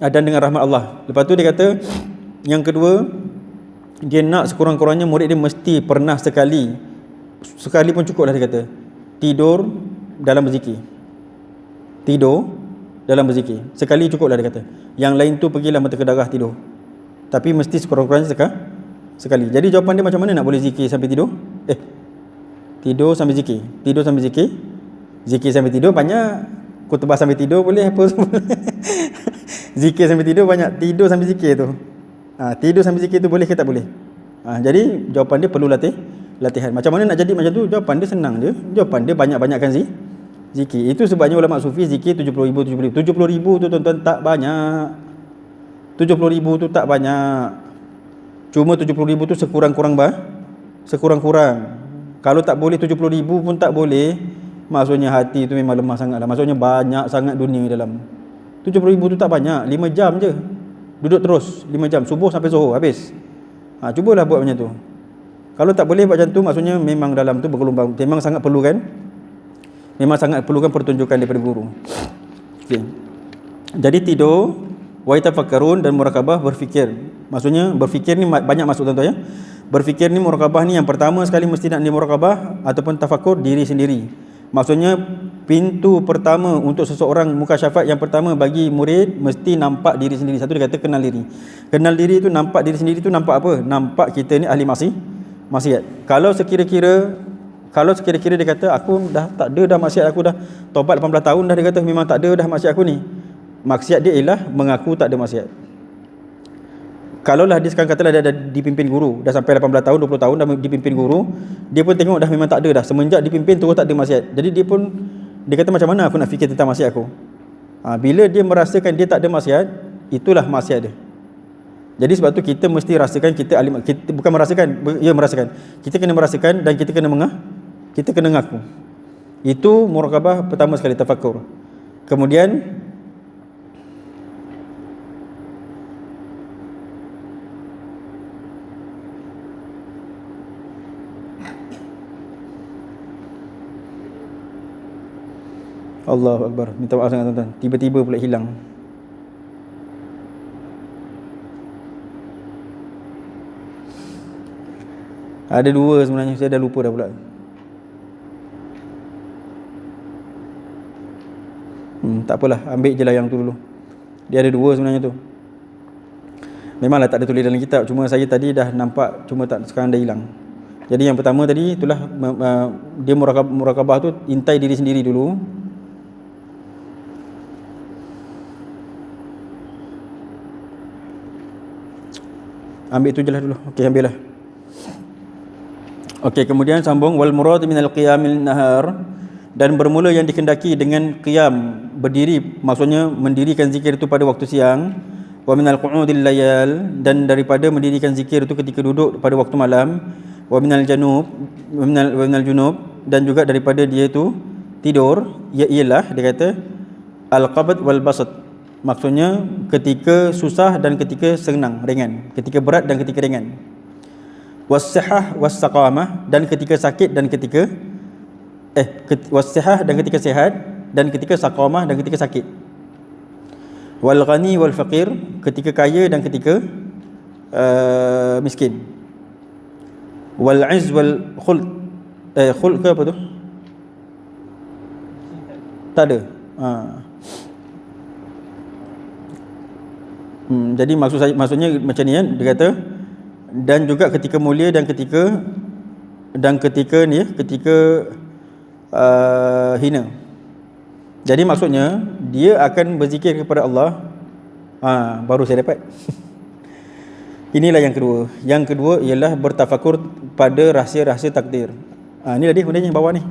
dan dengan rahmat Allah. Lepas tu dia kata yang kedua, dia nak sekurang-kurangnya murid dia mesti pernah sekali pun cukuplah dia kata, tidur dalam berzikir. Sekali cukuplah dia kata. Yang lain tu pergilah mata ke darah tidur. Tapi mesti sekurang-kurangnya sekali. Jadi jawapan dia macam mana nak boleh zikir sampai tidur? Tidur sambil zikir. Zikir sambil tidur banyak. Khutbah sambil tidur boleh, apa semua. Zikir sambil tidur banyak. Tidur sambil zikir tu. Tidur sambil zikir tu boleh ke tak boleh? Jadi jawapan dia perlu latihan. Macam mana nak jadi macam tu? Jawapan dia senang je. Jawapan dia banyak-banyakkan zikir. Itu sebabnya ulama sufi zikir 70,000 tu tuan-tuan tak banyak. 70,000 tu tak banyak. Cuma 70,000 tu sekurang-kurang. Kalau tak boleh 70,000 pun tak boleh, maksudnya hati tu memang lemah sangat lah. Maksudnya banyak sangat dunia dalam. 70,000 tu tak banyak. 5 jam je duduk terus, 5 jam, subuh sampai zuhur habis. Cubalah buat macam tu. Kalau tak boleh buat macam tu, maksudnya memang dalam tu bergelombang. Memang sangat perlukan pertunjukan daripada guru. Okay. Jadi tidur, wa yatafakkarun, dan murakabah, berfikir. Maksudnya berfikir ni banyak masuk tuan-tuan ya. Berfikir ni, murakabah ni yang pertama sekali mesti nak di murakabah ataupun tafakur diri sendiri. Maksudnya pintu pertama untuk seseorang mukasyafat yang pertama bagi murid mesti nampak diri sendiri. Satu dia kata kenal diri. Kenal diri tu, nampak diri sendiri tu nampak apa? Nampak kita ni ahli maksiat. Kalau sekira-kira dia kata aku dah tak ada dah maksiat, aku dah taubat 18 tahun dah, dia kata memang tak ada dah maksiat aku ni. Maksiat dia ialah mengaku tak ada maksiat. Kalaulah dia sekarang katalah dia dah dipimpin guru, dah sampai 18 tahun, 20 tahun dah dipimpin guru, dia pun tengok dah memang tak ada dah. Semenjak dipimpin terus tak ada maksiat. Jadi dia kata macam mana aku nak fikir tentang maksiat aku? Bila dia merasakan dia tak ada maksiat, itulah maksiat dia. Jadi sebab tu kita mesti rasakan kita bukan merasakan. Kita kena merasakan dan kita kena ngaku. Itu murakabah pertama sekali, tafakkur. Kemudian Allahu Akbar. Minta maaf sangat tuan-tuan. Tiba-tiba pula hilang. Ada dua sebenarnya, saya dah lupa dah pula. Tak apalah, ambil je lah yang tu dulu. Dia ada dua sebenarnya tu. Memanglah tak ada tulis dalam kitab, cuma saya tadi dah nampak, cuma tak, sekarang dah hilang. Jadi yang pertama tadi itulah dia murakabah tu, intai diri sendiri dulu. Ambil tu je lah dulu. Okey, ambil lah. Okey, kemudian sambung wal murad minal qiyamil nahar, dan bermula yang dikendaki dengan qiyam, berdiri, maksudnya mendirikan zikir itu pada waktu siang, wa minal qu'udil layal, dan daripada mendirikan zikir itu ketika duduk pada waktu malam, wa minal junub, dan juga daripada dia itu tidur, ialah dia kata al-qabd wal basat, maksudnya ketika susah dan ketika senang, ringan, ketika berat dan ketika ringan. Was-sihah was-saqamah, dan ketika sakit dan ketika was-sihah dan ketika sihat, dan ketika saqamah dan ketika sakit. Wal ghani wal faqir, ketika kaya dan ketika miskin. Wal izz wal khuld, khuld ke apa tu? Tak ada. Jadi maksudnya macam ni kan, dia kata dan juga ketika mulia dan ketika ni ketika hina. Jadi maksudnya dia akan berzikir kepada Allah. Baru saya dapat. Inilah yang kedua. Yang kedua ialah bertafakur pada rahsia-rahsia takdir. Inilah dia benda yang bawah ni.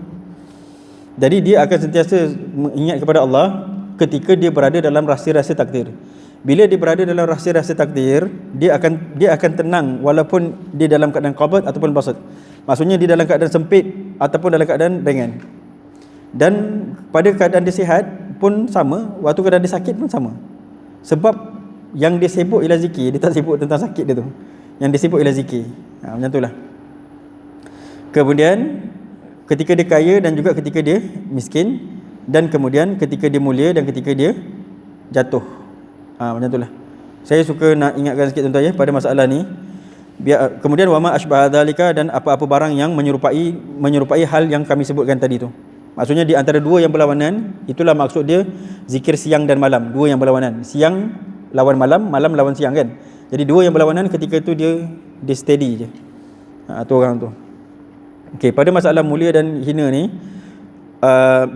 Jadi dia akan sentiasa mengingat kepada Allah ketika dia berada dalam rahsia-rahsia takdir. Bila dia berada dalam rahsia-rahsia takdir, dia akan tenang walaupun dia dalam keadaan qabd ataupun basat. Maksudnya dia dalam keadaan sempit ataupun dalam keadaan ringan. Dan pada keadaan dia sihat pun sama, waktu keadaan dia sakit pun sama. Sebab yang dia sibuk ialah zikir, dia tak sibuk tentang sakit dia tu. Yang dia sibuk ialah zikir. Macam itulah. Kemudian ketika dia kaya dan juga ketika dia miskin, dan kemudian ketika dia mulia dan ketika dia jatuh. Macam itulah. Saya suka nak ingatkan sikit tuan-tuan ya pada masalah ni. Kemudian wama asbah dzalika, dan apa-apa barang yang menyerupai hal yang kami sebutkan tadi tu. Maksudnya di antara dua yang berlawanan, itulah maksud dia zikir siang dan malam. Dua yang berlawanan. Siang lawan malam, malam lawan siang kan. Jadi dua yang berlawanan, ketika itu dia steady je. Tu orang tu. Okey, pada masalah mulia dan hina ni,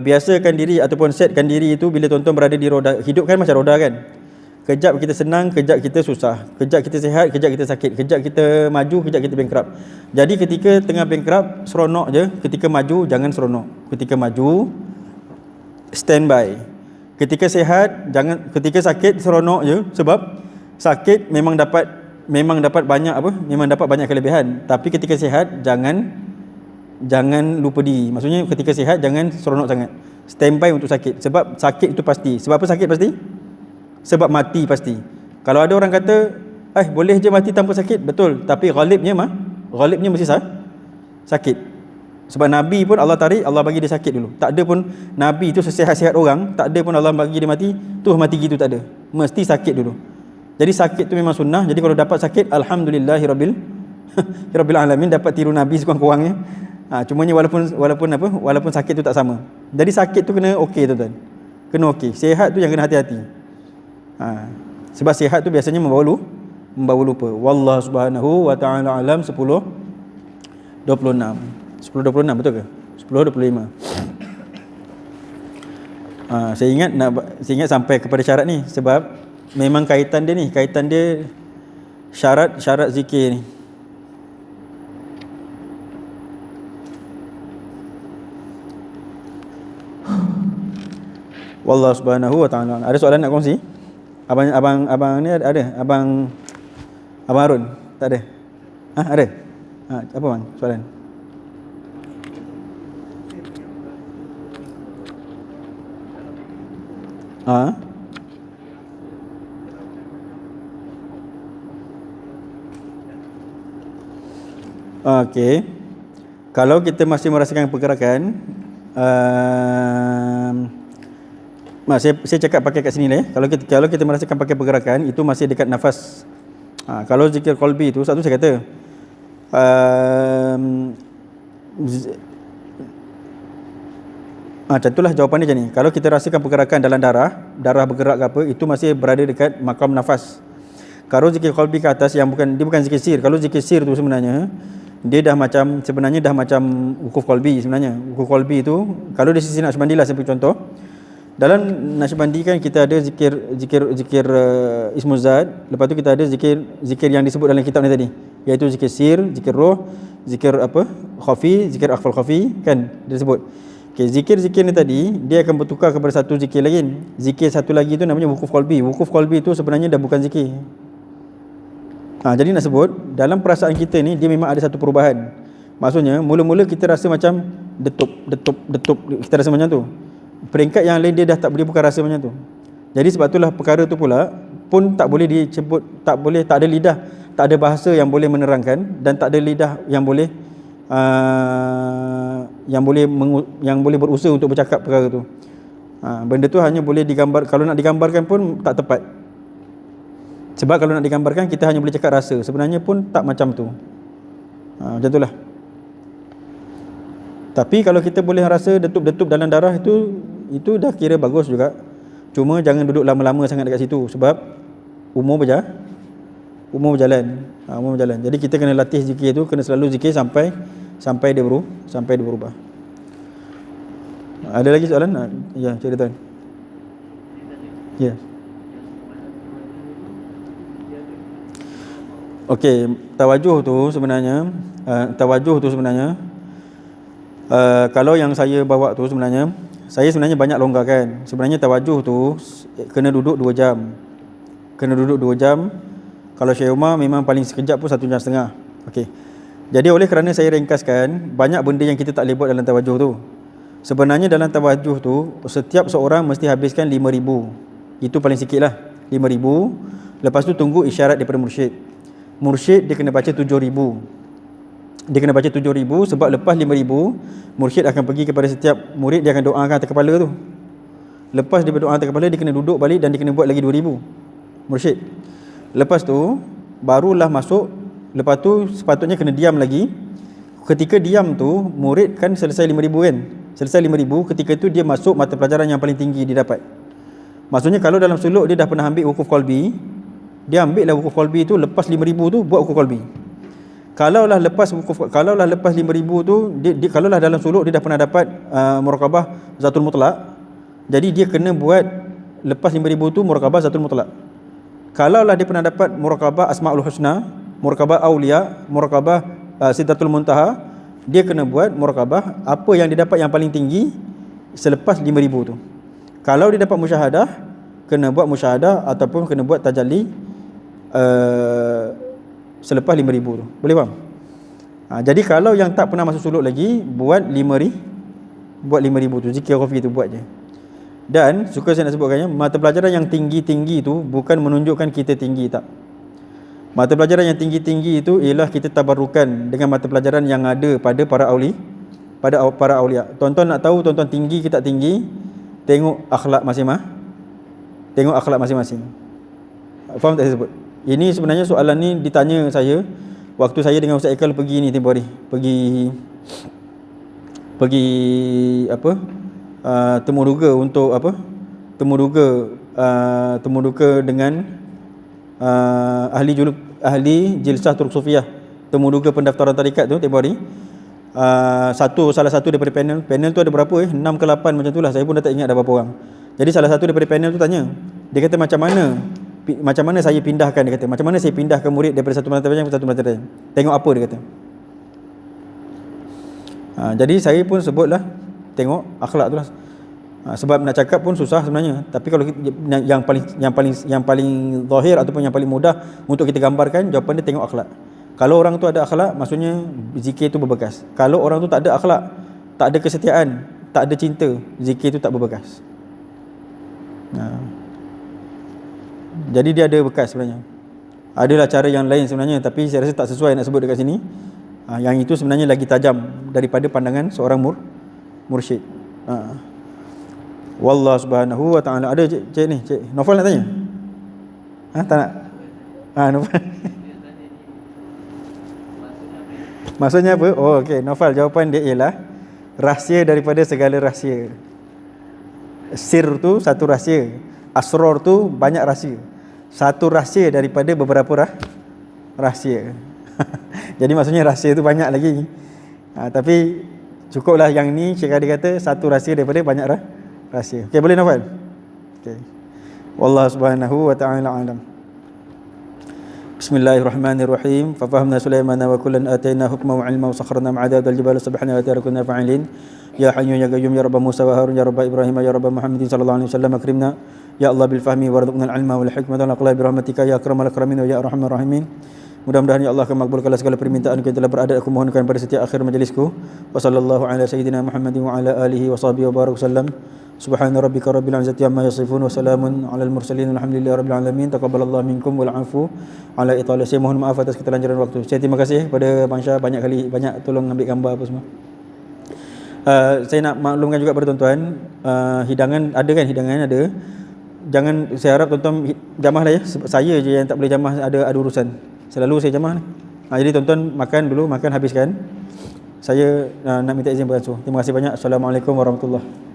biasakan diri ataupun setkan diri itu bila tuan-tuan berada di roda. Hidup kan macam roda kan. Kejap kita senang, kejap kita susah. Kejap kita sihat, kejap kita sakit. Kejap kita maju, kejap kita bankrupt. Jadi ketika tengah bankrupt, seronok je. Ketika maju, jangan seronok. Ketika maju, standby. Ketika sihat, jangan. Ketika sakit, seronok je. Sebab sakit memang dapat banyak memang dapat banyak kelebihan. Tapi ketika sihat, jangan lupa diri. Maksudnya ketika sihat jangan seronok sangat. Standby untuk sakit. Sebab sakit itu pasti. Sebab apa sakit pasti? Sebab mati pasti. Kalau ada orang kata, boleh je mati tanpa sakit, betul. Tapi ghalibnya mesti sakit. Sebab Nabi pun Allah tarik, Allah bagi dia sakit dulu. Tak ada pun Nabi tu sesihat-sihat orang, tak ada pun Allah bagi dia mati, terus mati gitu, tak ada. Mesti sakit dulu. Jadi sakit tu memang sunnah. Jadi kalau dapat sakit, alhamdulillahi rabbil alamin, dapat tiru Nabi sekurang-kurangnya. Cumanya walaupun sakit tu tak sama. Jadi sakit tu kena okey tuan-tuan. Kena okey. Sihat tu yang kena hati-hati. Sebab sihat tu biasanya membawa lupa. Wallahu subhanahu wa ta'ala alam. 10:26 betul ke? 10:25. Saya ingat sampai kepada syarat ni sebab memang kaitan dia syarat zikir ni. Wallahu subhanahu wa ta'ala. Ada soalan nak kongsi? Abang ni ada? Abang Harun? Tak ada? Ada? Apa bang soalan? Okey. Kalau kita masih merasakan pergerakan, saya cakap pakai kat sini lah ya. Kalau kita merasakan pakai pergerakan, itu masih dekat nafas. Kalau zikir qalbi itu, satu saya kata macam itulah jawapan dia macam ni. Kalau kita rasakan pergerakan dalam darah bergerak ke apa, itu masih berada dekat makam nafas. Kalau zikir qalbi ke atas, dia bukan zikir sir. Kalau zikir sir tu sebenarnya dia dah macam wukuf qalbi sebenarnya. Wukuf qalbi itu kalau dari sisi Naqsybandi lah, saya beri contoh. Dalam Naqsybandi kan kita ada zikir Ismuzad. Lepas tu kita ada zikir yang disebut dalam kitab ni tadi, iaitu zikir sir, zikir roh, zikir khafi, zikir akhfal khafi kan dia sebut. Okey, zikir ni tadi dia akan bertukar kepada satu zikir lain. Zikir satu lagi tu namanya wukuf qalbi. Wukuf qalbi tu sebenarnya dah bukan zikir. Jadi nak sebut dalam perasaan kita ni dia memang ada satu perubahan. Maksudnya mula-mula kita rasa macam detup, kita rasa macam tu. Peringkat yang lain dia dah tak bukan rasa macam tu. Jadi sebab itulah perkara tu pula pun tak boleh disebut, tak ada lidah, tak ada bahasa yang boleh menerangkan, dan tak ada lidah yang boleh yang boleh berusaha untuk bercakap perkara tu. Benda tu hanya boleh digambar, kalau nak digambarkan pun tak tepat. Sebab kalau nak digambarkan kita hanya boleh cakap rasa, sebenarnya pun tak macam tu. Macam itulah. Tapi kalau kita boleh rasa detup-detup dalam darah itu dah kira bagus juga. Cuma jangan duduk lama-lama sangat dekat situ sebab umur berjalan. Umur berjalan. Jadi kita kena latih zikir tu, kena selalu zikir sampai dia berubah. Ada lagi soalan? Ya, cerita tuan. Ya. Okey, tawajuh tu sebenarnya kalau yang saya bawa tu sebenarnya banyak longgarkan. Sebenarnya tawajuh tu kena duduk 2 jam. Kalau Syekh Umar memang paling sekejap pun 1 jam setengah. Okey. Jadi oleh kerana saya ringkaskan, banyak benda yang kita tak boleh buat dalam tawajuh tu. Sebenarnya dalam tawajuh tu setiap seorang mesti habiskan 5,000. Itu paling sikit lah, 5,000. Lepas tu tunggu isyarat daripada mursyid. Mursyid dia kena baca 7,000. Sebab lepas 5,000 mursyid akan pergi kepada setiap murid, dia akan doakan atas kepala tu. Lepas dia berdoa atas kepala, dia kena duduk balik dan dia kena buat lagi 2,000 mursyid. Lepas tu barulah masuk. Lepas tu sepatutnya kena diam lagi. Ketika diam tu murid kan selesai 5,000 kan. Selesai 5,000, ketika tu dia masuk mata pelajaran yang paling tinggi dia dapat. Maksudnya kalau dalam suluk dia dah pernah ambil wukuf qalbi, dia ambil lah wukuf qalbi tu, lepas 5,000 tu buat wukuf qalbi. Kalaulah lepas 5,000 tu kalaulah dalam suluk dia dah pernah dapat muraqabah zatul mutlaq, jadi dia kena buat lepas 5,000 tu muraqabah zatul mutlaq. Kalaulah dia pernah dapat muraqabah asmaul husna, muraqabah aulia, muraqabah sidratul muntaha, dia kena buat muraqabah apa yang dia dapat yang paling tinggi selepas 5,000 tu. Kalau dia dapat musyahadah, kena buat musyahadah ataupun kena buat tajalli selepas 5,000 tu. Boleh faham? Jadi kalau yang tak pernah masuk suluk lagi, buat 5,000 tu, zikir khafi tu buat je. Dan suka saya nak sebutkannya, mata pelajaran yang tinggi-tinggi tu bukan menunjukkan kita tinggi, tak. Mata pelajaran yang tinggi-tinggi itu ialah kita tabarrukan dengan mata pelajaran yang ada pada para aulia. Tuan-tuan nak tahu tuan-tuan tinggi ke tak tinggi, tengok akhlak masing-masing. Faham tak saya sebut? Ini sebenarnya soalan ni ditanya saya waktu saya dengan Ustaz Ekal pergi ni tempoh hari. Pergi temuduga untuk temuduga dengan ahli jilsah Turk Sufiyah, temuduga pendaftaran tarikat tu tempoh hari. Salah satu daripada panel tu ada berapa 6 ke 8 macam tu lah, saya pun dah tak ingat ada berapa orang. Jadi salah satu daripada panel tu tanya, dia kata macam mana saya pindahkan, dia kata macam mana saya pindahkan murid daripada satu mata pelajaran ke satu mata pelajaran, tengok apa, dia kata. Jadi saya pun sebutlah tengok akhlak tu lah. Sebab nak cakap pun susah sebenarnya, tapi kalau yang paling zahir ataupun yang paling mudah untuk kita gambarkan, jawapan dia tengok akhlak. Kalau orang tu ada akhlak, maksudnya zikir tu berbekas. Kalau orang tu tak ada akhlak, tak ada kesetiaan, tak ada cinta, zikir tu tak berbekas. Jadi dia ada bekas sebenarnya. Adalah cara yang lain sebenarnya, tapi saya rasa tak sesuai nak sebut dekat sini. Yang itu sebenarnya lagi tajam daripada pandangan seorang mursyid. Wallahu subhanahu wa ta'ala. Ada cik ni, cik Nofal nak tanya? Tak nak? Nofal. Maksudnya apa? Oh okey, Nofal, jawapan dia ialah rahsia daripada segala rahsia. Sir tu satu rahsia, asrar tu banyak rahsia. Satu rahsia daripada beberapa rahsia. Jadi maksudnya rahsia tu banyak lagi. Tapi cukuplah yang ni Syekh Hadi kata satu rahsia daripada banyak rahsia. Okey, boleh Nofal? Okey. Wallahu subhanahu wa ta'ala alam. Bismillahirrahmanirrahim. Fa fahamna Sulaiman wa kullan atayna hukma wa ilma wa sakharna ma'adad al-jibal subhanahu wa ta'ala kunna fa'ilin. Ya hayyu ya qayyum ya rabb Musa wa Harun ya rabb Ibrahim ya rabb Muhammadin sallallahu alaihi wasallam akrimna ya Allah bil fahmi warzuqna al-ilma wal hikmata wal aqla bi rahmatika ya akramal akramin wa ya arhamar rahimin. Mudah-mudahan ya Allah akan makbulkanlah segala permintaan yang telah beradat aku mohonkan pada setiap akhir majlisku. Wa sallallahu ala sayyidina Muhammadin wa ala alihi wa sahbihi wa barak sallam. Subhana rabbika rabbil izzati amma yasifun wa salamun alal mursalin alhamdulillahi rabbil alamin. Taqabbalallahu minkum wal afu ala italah. Saya mohon maaf atas keterlanjuran waktu. Saya terima kasih pada Bang Syah banyak tolong ambil gambar apa semua. Saya nak maklumkan juga kepada tuan-tuan, hidangan ada kan, hidangan ada. Jangan, saya harap tuan-tuan jamah lah ya. Sebab saya je yang tak boleh jamah, ada urusan. Selalu saya jamah ni. Jadi tuan-tuan makan dulu, makan habiskan. Saya nak minta izin berasuh. Terima kasih banyak. Assalamualaikum warahmatullahi